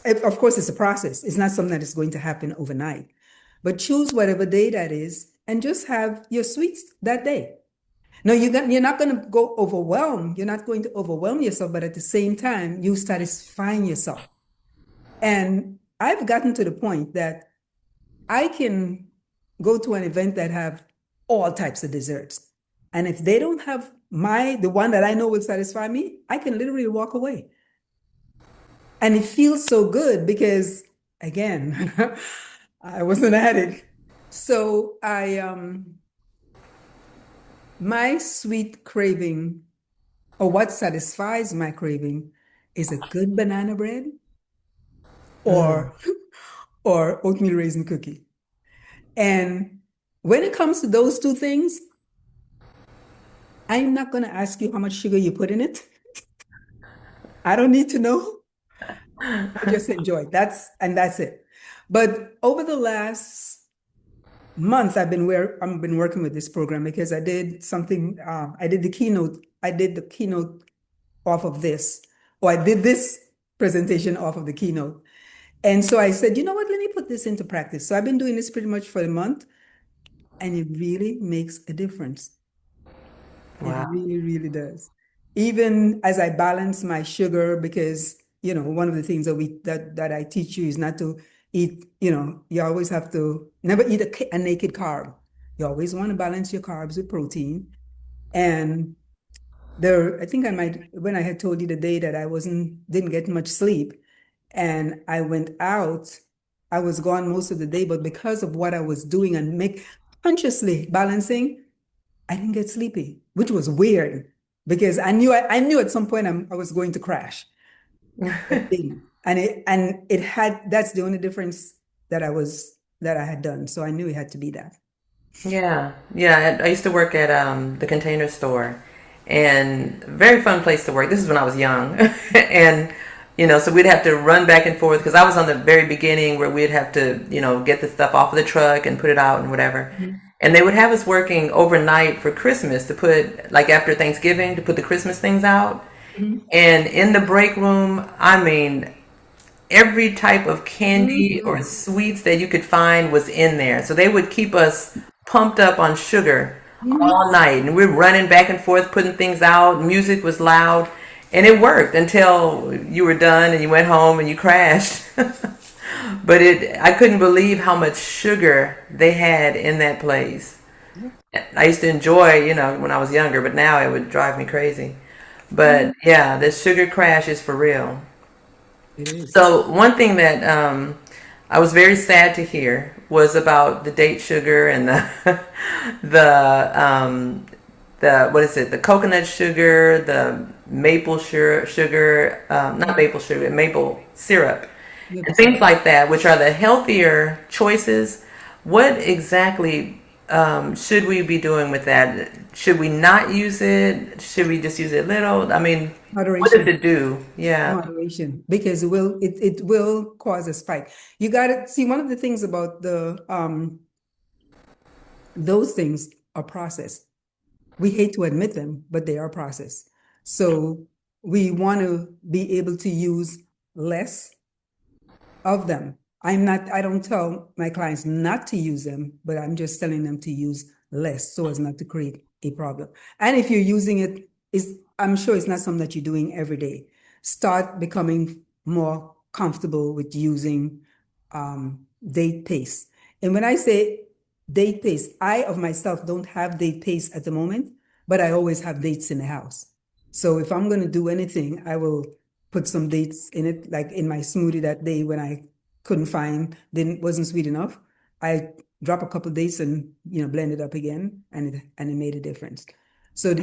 of course, it's a process. It's not something that is going to happen overnight. But choose whatever day that is and just have your sweets that day. No, you're not going to go overwhelm. You're not going to overwhelm yourself, but at the same time, you satisfying yourself. And I've gotten to the point that I can go to an event that have all types of desserts. And if they don't have the one that I know will satisfy me, I can literally walk away. And it feels so good because, again, I was an addict. So my sweet craving, or what satisfies my craving, is a good banana bread Mm. or or oatmeal raisin cookie. And when it comes to those two things, I'm not going to ask you how much sugar you put in it. I don't need to know. I just enjoy. That's it. But over the last month, I've been working with this program because I did something. I did the keynote. I did the keynote off of this, or I did this presentation off of the keynote. And so I said, you know what? Let me put this into practice. So I've been doing this pretty much for a month, and it really makes a difference. It Wow. really, really does. Even as I balance my sugar, because one of the things that I teach you is not to eat, you always have to never eat a naked carb. You always want to balance your carbs with protein. And I think I might, when I had told you the day that I didn't get much sleep and I went out, I was gone most of the day, but because of what I was doing and make consciously balancing, I didn't get sleepy, which was weird because I knew at some point I was going to crash. But didn't. And it had that's the only difference that I had done. So I knew it had to be that. Yeah, yeah. I used to work at the Container Store, and very fun place to work. This is when I was young, and so we'd have to run back and forth because I was on the very beginning where we'd have to, get the stuff off of the truck and put it out and whatever. Mhm. And they would have us working overnight for Christmas to put, like after Thanksgiving, to put the Christmas things out. Mhm. And in the break room, I mean, every type of candy or Mhm. sweets that you could find was in there. So they would keep us pumped up on sugar Mhm. all night. And we're running back and forth, putting things out. Music was loud. And it worked until you were done and you went home and you crashed. But I couldn't believe how much sugar they had in that place. Yeah, I used to enjoy, when I was younger, but now it would drive me crazy. But mhm. yeah, the sugar crash is for real. It is. So one thing that I was very sad to hear was about the date sugar and the the what is it? The coconut sugar, the maple sugar, not maple sugar, maple syrup, Maple and things syrup. like that, which are the healthier choices. What exactly should we be doing with that? Should we not use it? Should we just use it little? I mean, what does Moderation. it do? Yeah. Moderation. Because it will cause a spike. You got to see one of the things about the those things are processed. We hate to admit them, but they are processed. So we want to be able to use less of them. I don't tell my clients not to use them, but I'm just telling them to use less so as not to create a problem. And if you're using it, I'm sure it's not something that you're doing every day. Start becoming more comfortable with using date paste. And when I say date paste, I of myself don't have date paste at the moment, but I always have dates in the house. So if I'm going to do anything, I will put some dates in it, like in my smoothie that day when I couldn't find, wasn't sweet enough. I drop a couple dates and blend it up again, and it made a difference. So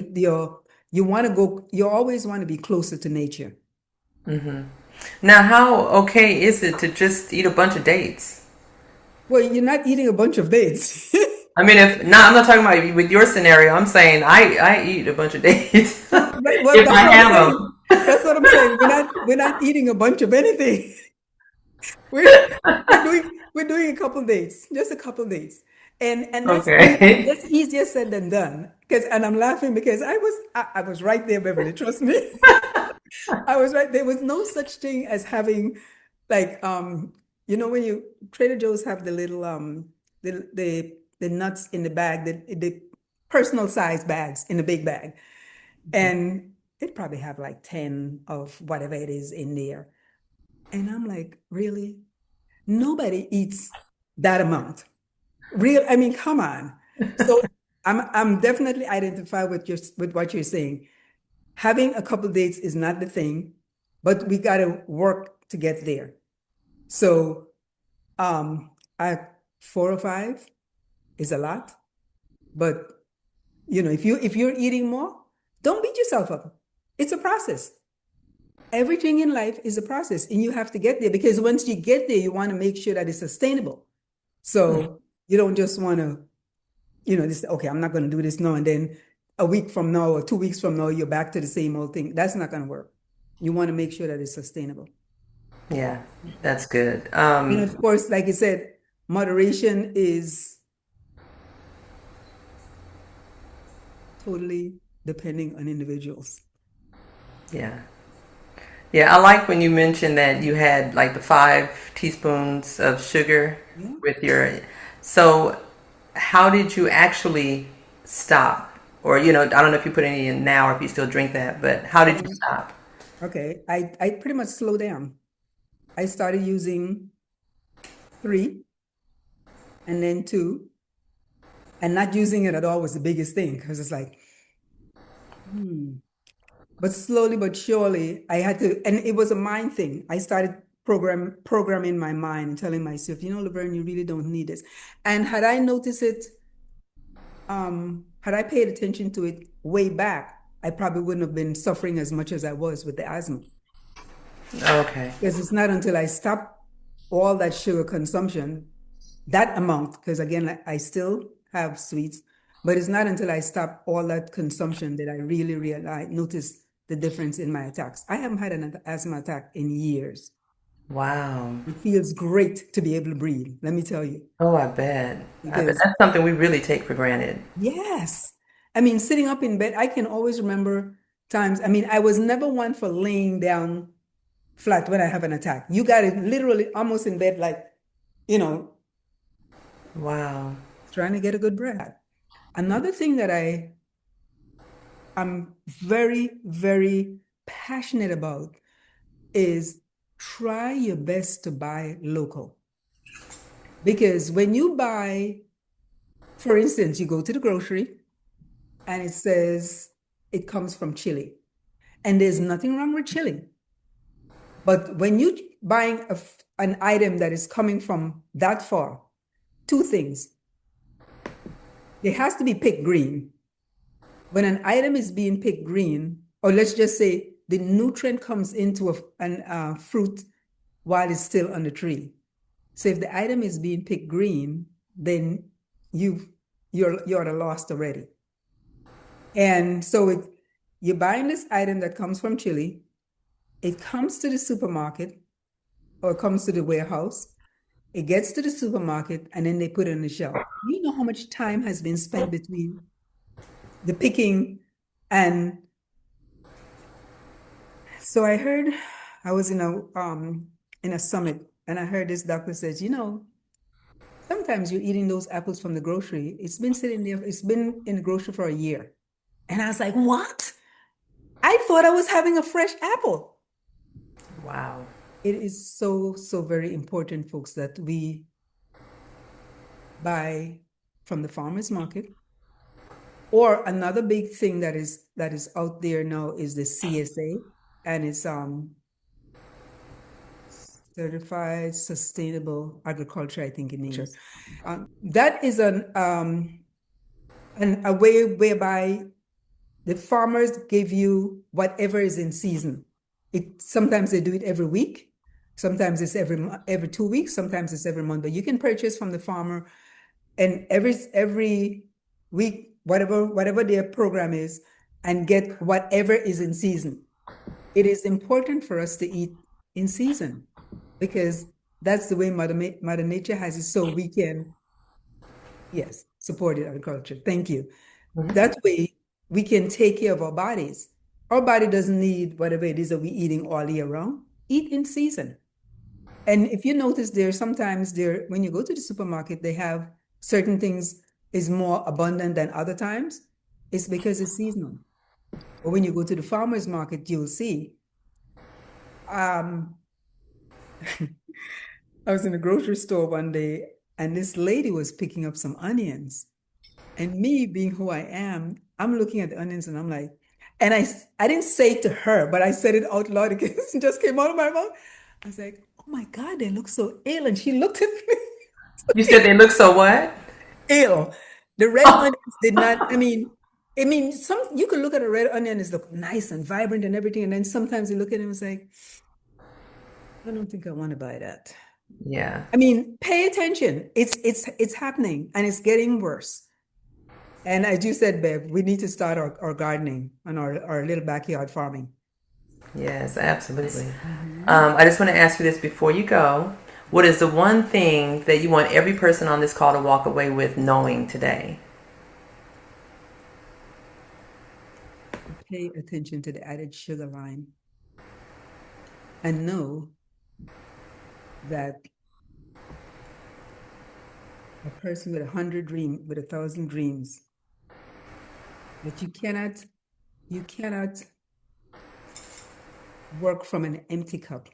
you want to go, you always want to be closer to nature. Now, how okay is it to just eat a bunch of dates? Well, you're not eating a bunch of dates. I mean, if not, I'm not talking about with your scenario. I'm saying I eat a bunch of dates Well, if that's I what I'm have saying. That's what I'm saying. We're not eating a bunch of anything. We're we're doing a couple dates, just a couple dates, and them. that's Okay. easier said than done. And I'm laughing because I was right there, Beverly. Trust me, I was right. There was no such thing as having like when you Trader Joe's have the little the nuts in the bag, the personal size bags in the big bag, and it probably have like 10 of whatever it is in there. And I'm like, really? Nobody eats that amount. I mean, come on. So I'm definitely identify with what you're saying. Having a couple dates is not the thing, but we got to work to get there. So um I 4 or 5 is a lot, but if you're eating more, don't beat yourself up. It's a process. Everything in life is a process, and you have to get there because once you get there, you want to make sure that it's sustainable. So you don't just want to, this, okay, I'm not going to do this now. And then a week from now or 2 weeks from now, you're back to the same old thing. That's not going to work. You want to make sure that it's sustainable. Yeah, that's good. And of course, like you said, moderation is totally depending on individuals. Yeah. Yeah, I like when you mentioned that you had like the 5 teaspoons of sugar Yeah. with your. So, how did you actually stop? Or, I don't know if you put any in now or if you still drink that, but how did you Um, stop? okay, I pretty much slowed down. I started using three and then two, and not using it at all was the biggest thing because it's like, hmm. But slowly but surely, I had to, and it was a mind thing. I started programming my mind and telling myself, Laverne, you really don't need this. And had I noticed it, had I paid attention to it way back, I probably wouldn't have been suffering as much as I was with the asthma. Okay. Because it's not until I stop all that sugar consumption, that amount, because again, I still have sweets, but it's not until I stop all that consumption that I really realize, notice the difference in my attacks. I haven't had an asthma attack in years. Wow. It feels great to be able to breathe, let me tell you, Oh, I bet. I bet because that's something we really take for granted. yes, I mean, sitting up in bed, I can always remember times. I mean, I was never one for laying down flat when I have an attack. You got it literally almost in bed, like, you know, Wow. trying to get a good breath. Another thing that I'm very, very passionate about is try your best to buy local. Because when you buy, for instance, you go to the grocery and it says it comes from Chile. And there's nothing wrong with Chile. But when you buying an item that is coming from that far, two things. It has to be picked green. When an item is being picked green, or let's just say the nutrient comes into an fruit while it's still on the tree. So if the item is being picked green, then you you're at a loss already. And so you're buying this item that comes from Chile. It comes to the supermarket or it comes to the warehouse. It gets to the supermarket and then they put it on the shelf. You know how much time has been spent between the picking and so I heard I was in a summit and I heard this doctor says, sometimes you're eating those apples from the grocery. It's been sitting there, it's been in the grocery for a year. And I was like, what? I thought I was having a fresh apple. Wow. It is so, so very important, folks, that we buy from the farmers market. Or another big thing that is out there now is the CSA, and it's Certified Sustainable Agriculture, I think it means. That is a way whereby the farmers give you whatever is in season. Sometimes they do it every week, sometimes it's every 2 weeks, sometimes it's every month. But you can purchase from the farmer, and every week, whatever their program is, and get whatever is in season. It is important for us to eat in season because that's the way Mother Nature has it, so we can, yes, support agriculture. Thank you. That way we can take care of our bodies. Our body doesn't need whatever it is that we're eating all year round. Eat in season. And if you notice when you go to the supermarket, they have certain things is more abundant than other times. It's because it's seasonal. Or when you go to the farmer's market, you'll see. Um, I was in a grocery store one day and this lady was picking up some onions. And me being who I am, I'm looking at the onions and I'm like, and I didn't say it to her, but I said it out loud because it just came out of my mouth. I was like, oh my God, they look so ill. And she looked at me You said they look so what? ill. The red Oh, onions did not, I mean, you could look at a red onion, it's look nice and vibrant and everything. And then sometimes you look at it and it's like, I don't think I want to buy that. yeah. I mean, pay attention. It's happening and it's getting worse. And as you said, Bev, we need to start our gardening and our little backyard farming. Yes, absolutely. Mhm. I just want to ask you this before you go. What is the one thing that you want every person on this call to walk away with knowing today? Pay attention to the added sugar line and know that a person with 1,000 dreams But you cannot work from an empty cup.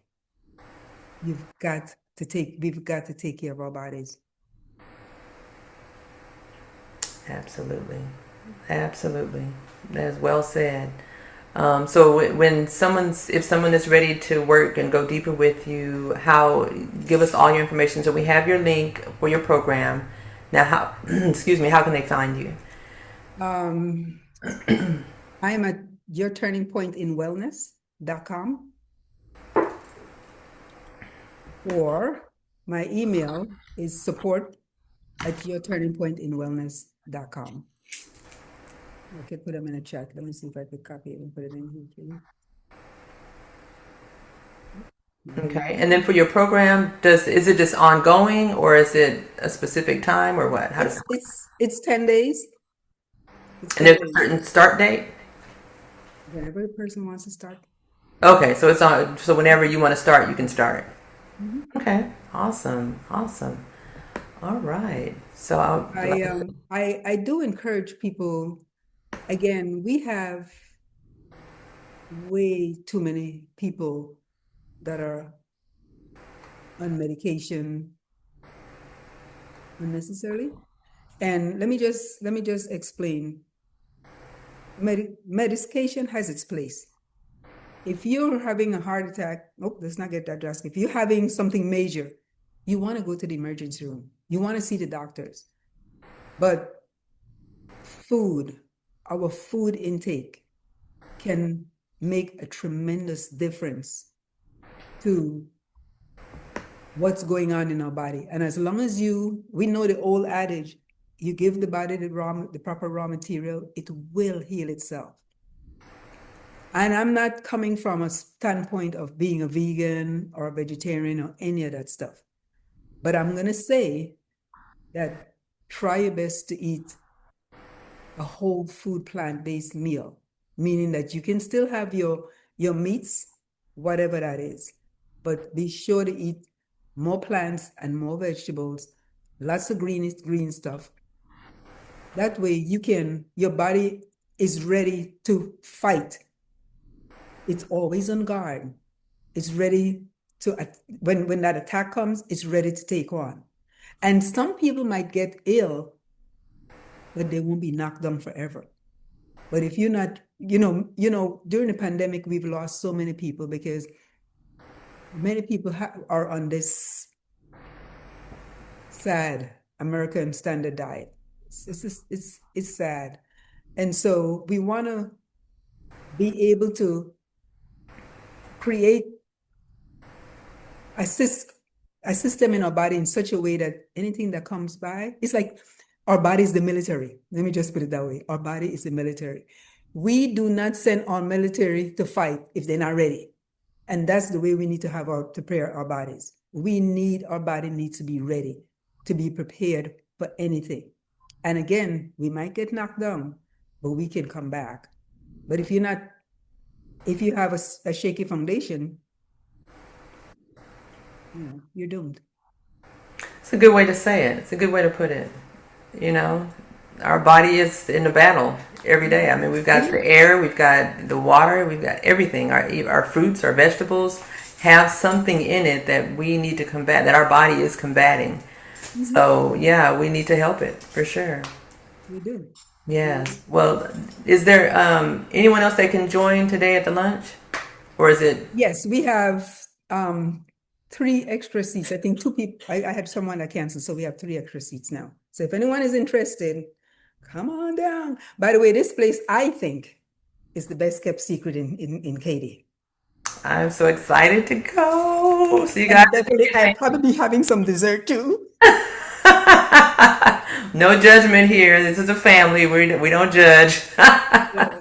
We've got to take care of our bodies. Absolutely. Absolutely. That's well said. So when if someone is ready to work and go deeper with you, give us all your information. So we have your link for your program. Now, excuse me, how can they find you? Um, I am at yourturningpointinwellness.com, or my email is support@yourturningpointinwellness.com. I could put them in a chat. Let me see if I could copy it and put it in here for you. There you Okay. go. And then for your program, is it just ongoing or is it a specific time or what? How does it It's work? it's 10 days. It's And 10 there's a days. certain start date? Whenever a person wants to start. Okay, so it's on so whenever you want to start, you can start. Mhm. Okay. Awesome. Awesome. All right. So I do encourage people. Again, we have way too many people that are on medication unnecessarily. And let me just explain. Medication has its place. If you're having a heart attack, oh, let's not get that drastic. If you're having something major, you want to go to the emergency room. You want to see the doctors. But food, our food intake can make a tremendous difference to what's going on in our body. And as long as we know the old adage, you give the body the proper raw material, it will heal itself. And I'm not coming from a standpoint of being a vegan or a vegetarian or any of that stuff. But I'm going to say that try your best to eat a whole food plant-based meal, meaning that you can still have your meats, whatever that is, but be sure to eat more plants and more vegetables, lots of green stuff. That way your body is ready to fight. It's always on guard. It's ready to when that attack comes, it's ready to take on. And some people might get ill, but they won't be knocked down forever. But if you're not, during the pandemic, we've lost so many people because many people are on this sad American standard diet. It's sad. And so we want to be able to create a, a system in our body in such a way that anything that comes by, it's like our body is the military. Let me just put it that way. Our body is the military. We do not send our military to fight if they're not ready. And that's the way we need to to prepare our bodies. Our body needs to be ready, to be prepared for anything. And again, we might get knocked down, but we can come back. But if you have a shaky foundation, you're doomed. it's a good way to say it. It's a good way to put it. You know, our body is in a battle every day. I mean, we've It got the is. air, we've got the water, we've got everything. Our fruits, our vegetables have something in it that we need to combat, that our body is combating. Mhm. So, yeah, we need to help it for sure. We do. Yes. Well, is there anyone else that can join today at the lunch? Or is it? Yes, we have three extra seats. I think two people, I had someone that canceled, so we have three extra seats now. So if anyone is interested, come on down. By the way, this place, I think, is the best kept secret in Katy. I'm so excited to go. So you guys And definitely, I'll probably be having some dessert too. no judgment here. This is a family. We don't judge. Yes.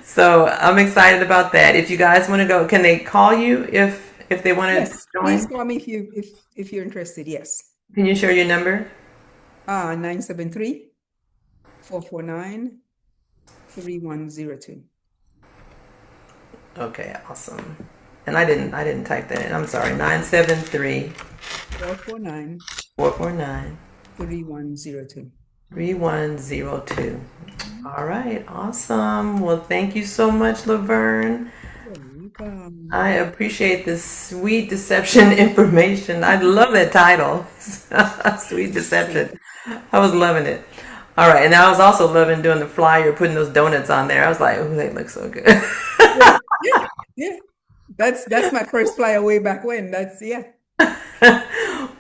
So I'm excited about that. If you guys want to go, can they call you if they want to Yes, please join? call me if you're interested. Yes. Can you share your number? 973-449-3102. Okay, awesome. And I didn't type that in. I'm sorry. 973 449 449 3102. 3102. All right, awesome. Well, thank you so much, Lavern. You're welcome. I appreciate this sweet deception information. I love that title, Sweet Deception. I was loving it. All right, and I was also loving doing the flyer, putting those donuts on there. I was like, oh, they look so good. Yeah, yeah, yeah. That's my first flyer way back when. That's yeah.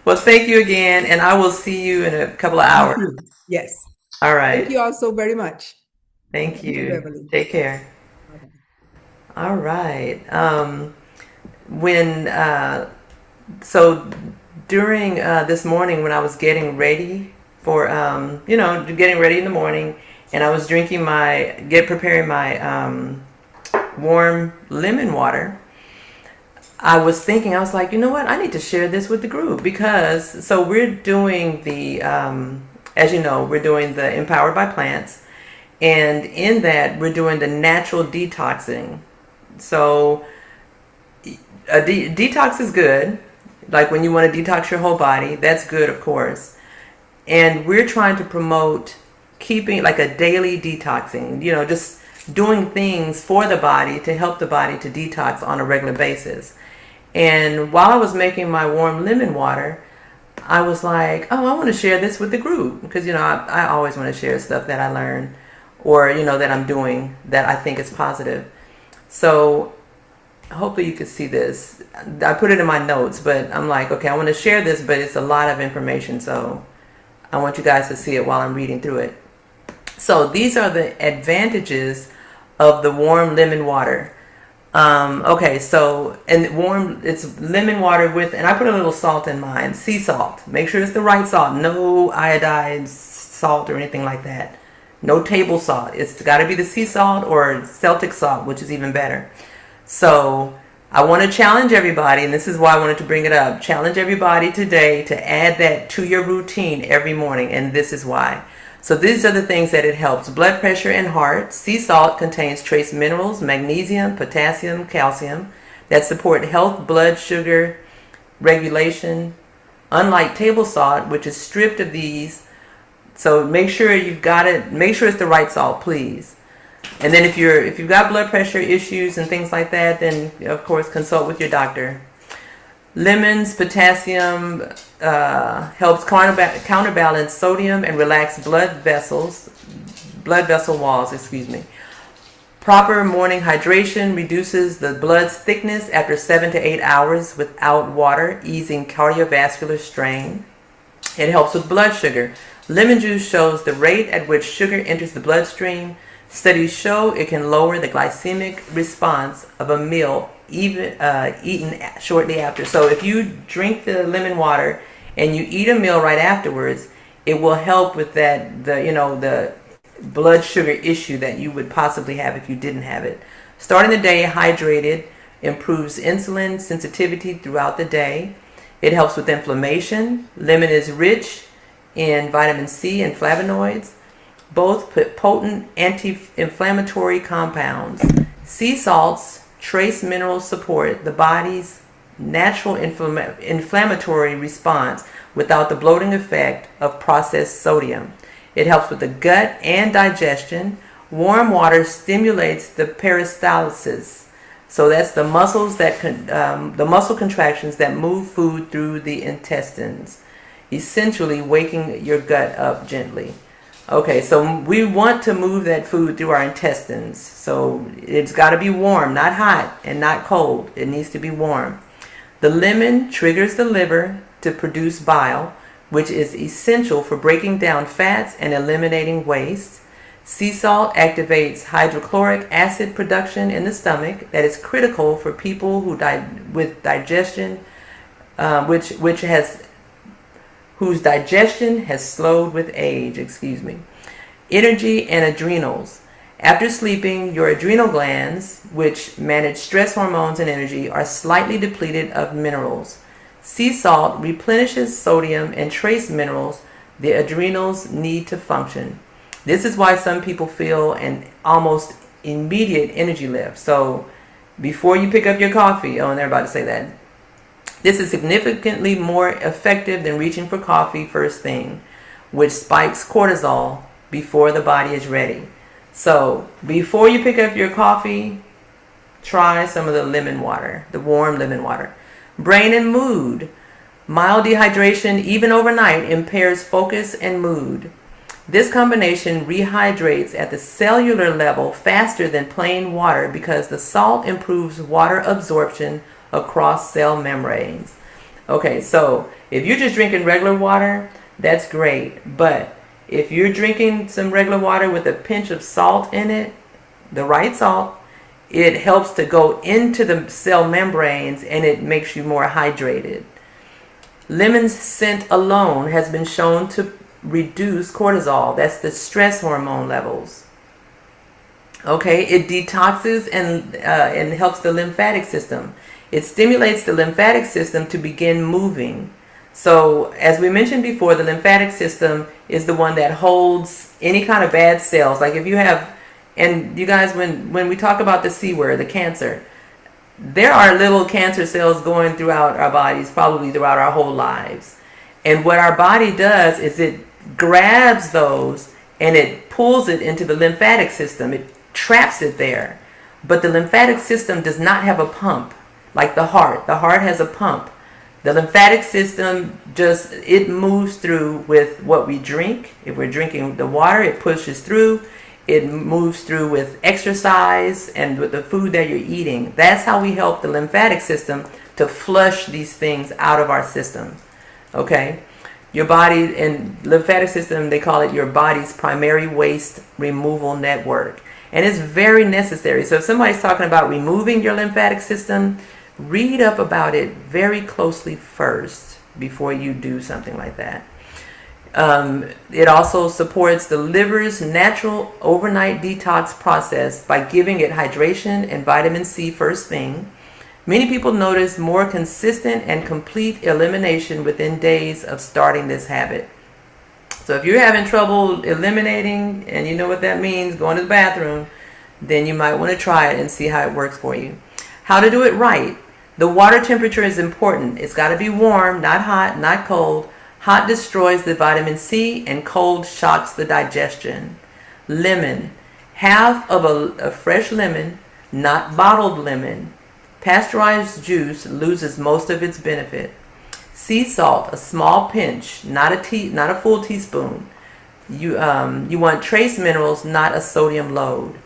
Well, thank you again, and I will see you in a couple of You hours. too. Yes. All Thank right. you all so very much. Thank Thank you, you. Beverly. Take care. Bye-bye. All right. When so during this morning when I was getting ready for getting ready in the morning, and I was drinking preparing my warm lemon water. I was thinking, I was like, you know what? I need to share this with the group because so we're doing as you know, we're doing the Empowered by Plants, and in that we're doing the natural detoxing. So a detox is good. Like when you want to detox your whole body, that's good, of course. And we're trying to promote keeping like a daily detoxing, just doing things for the body to help the body to detox on a regular basis. And while I was making my warm lemon water, I was like, oh, I want to share this with the group because, I always want to share stuff that I learn or, that I'm doing that I think is positive. So hopefully you can see this. I put it in my notes, but I'm like, okay, I want to share this, but it's a lot of information. So I want you guys to see it while I'm reading through it. So these are the advantages of the warm lemon water. Okay, so it's lemon water with, and I put a little salt in mine, sea salt. Make sure it's the right salt, no iodized salt or anything like that. No table salt. It's got to be the sea salt or Celtic salt, which is even better. So I want to challenge everybody, and this is why I wanted to bring it up. Challenge everybody today to add that to your routine every morning, and this is why. So these are the things that it helps. Blood pressure and heart. Sea salt contains trace minerals, magnesium, potassium, calcium that support health, blood sugar regulation. Unlike table salt, which is stripped of these. So make sure you've got it. Make sure it's the right salt, please. And then if you've got blood pressure issues and things like that, then of course consult with your doctor. Lemons, potassium helps counterbalance sodium and relax blood vessel walls, excuse me. Proper morning hydration reduces the blood's thickness after 7 to 8 hours without water, easing cardiovascular strain. It helps with blood sugar. Lemon juice shows the rate at which sugar enters the bloodstream. Studies show it can lower the glycemic response of a meal even eaten shortly after. So if you drink the lemon water and you eat a meal right afterwards, it will help with the blood sugar issue that you would possibly have if you didn't have it. Starting the day hydrated improves insulin sensitivity throughout the day. It helps with inflammation. Lemon is rich in vitamin C and flavonoids, both potent anti-inflammatory compounds. Sea salts trace minerals support the body's natural inflammatory response without the bloating effect of processed sodium. It helps with the gut and digestion. Warm water stimulates the peristalsis. So that's the muscles the muscle contractions that move food through the intestines, essentially waking your gut up gently. Okay, so we want to move that food through our intestines. So it's got to be warm, not hot and not cold. It needs to be warm. The lemon triggers the liver to produce bile, which is essential for breaking down fats and eliminating waste. Sea salt activates hydrochloric acid production in the stomach that is critical for people with digestion, whose digestion has slowed with age, Energy and adrenals. After sleeping, your adrenal glands, which manage stress hormones and energy, are slightly depleted of minerals. Sea salt replenishes sodium and trace minerals the adrenals need to function. This is why some people feel an almost immediate energy lift. So before you pick up your coffee, and they're about to say that, this is significantly more effective than reaching for coffee first thing. which spikes cortisol before the body is ready. So before you pick up your coffee, try some of the lemon water, the warm lemon water. Brain and mood. Mild dehydration, even overnight, impairs focus and mood. This combination rehydrates at the cellular level faster than plain water because the salt improves water absorption across cell membranes. Okay, so if you're just drinking regular water, that's great. But if you're drinking some regular water with a pinch of salt in it, the right salt, it helps to go into the cell membranes and it makes you more hydrated. Lemon's scent alone has been shown to reduce cortisol. That's the stress hormone levels. Okay, it detoxes and helps the lymphatic system. It stimulates the lymphatic system to begin moving. So, as we mentioned before, the lymphatic system is the one that holds any kind of bad cells. Like if you have, and you guys, when we talk about the C word, the cancer, there are little cancer cells going throughout our bodies, probably throughout our whole lives. And what our body does is it grabs those and it pulls it into the lymphatic system. It traps it there. But the lymphatic system does not have a pump like the heart. The heart has a pump. The lymphatic system just, it moves through with what we drink. If we're drinking the water, it pushes through. It moves through with exercise and with the food that you're eating. That's how we help the lymphatic system to flush these things out of our system. Okay? Your body and lymphatic system, they call it your body's primary waste removal network. And it's very necessary. So if somebody's talking about removing your lymphatic system, read up about it very closely first before you do something like that. It also supports the liver's natural overnight detox process by giving it hydration and vitamin C first thing. Many people notice more consistent and complete elimination within days of starting this habit. So if you're having trouble eliminating, and you know what that means, going to the bathroom, then you might want to try it and see how it works for you. How to do it right. The water temperature is important. It's got to be warm, not hot, not cold. Hot destroys the vitamin C and cold shocks the digestion. Lemon. Half of a fresh lemon, not bottled lemon. Pasteurized juice loses most of its benefit. Sea salt, a small pinch, not a full teaspoon. You want trace minerals, not a sodium load.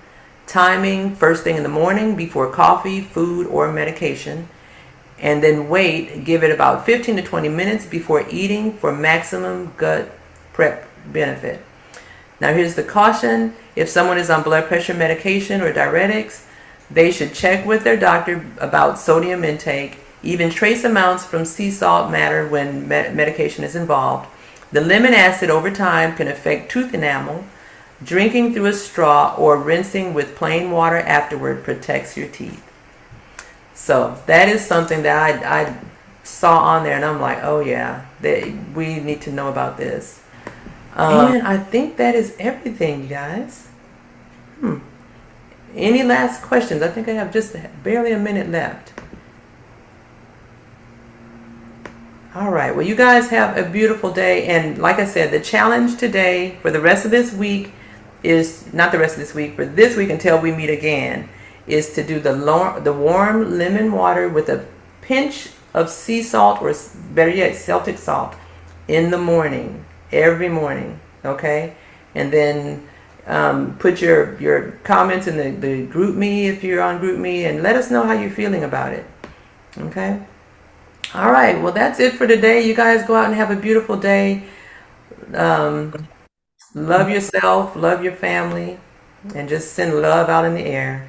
Timing, first thing in the morning before coffee, food, or medication. And then wait, give it about 15 to 20 minutes before eating for maximum gut prep benefit. Now here's the caution. If someone is on blood pressure medication or diuretics, they should check with their doctor about sodium intake. Even trace amounts from sea salt matter when medication is involved. The lemon acid over time can affect tooth enamel. Drinking through a straw or rinsing with plain water afterward protects your teeth. So that is something that I saw on there and I'm like, oh yeah, we need to know about this. And I think that is everything, you guys. Any last questions? I think I have just barely a minute left. All right. Well, you guys have a beautiful day. And like I said, the challenge today for the rest of this week is, not the rest of this week, for this week until we meet again, is to do the warm lemon water with a pinch of sea salt, or better yet, Celtic salt, in the morning, every morning. Okay? And then put your comments in the group me if you're on group me, and let us know how you're feeling about it. Okay? All right. Well, that's it for today. You guys go out and have a beautiful day. Love yourself, love your family, and just send love out in the air.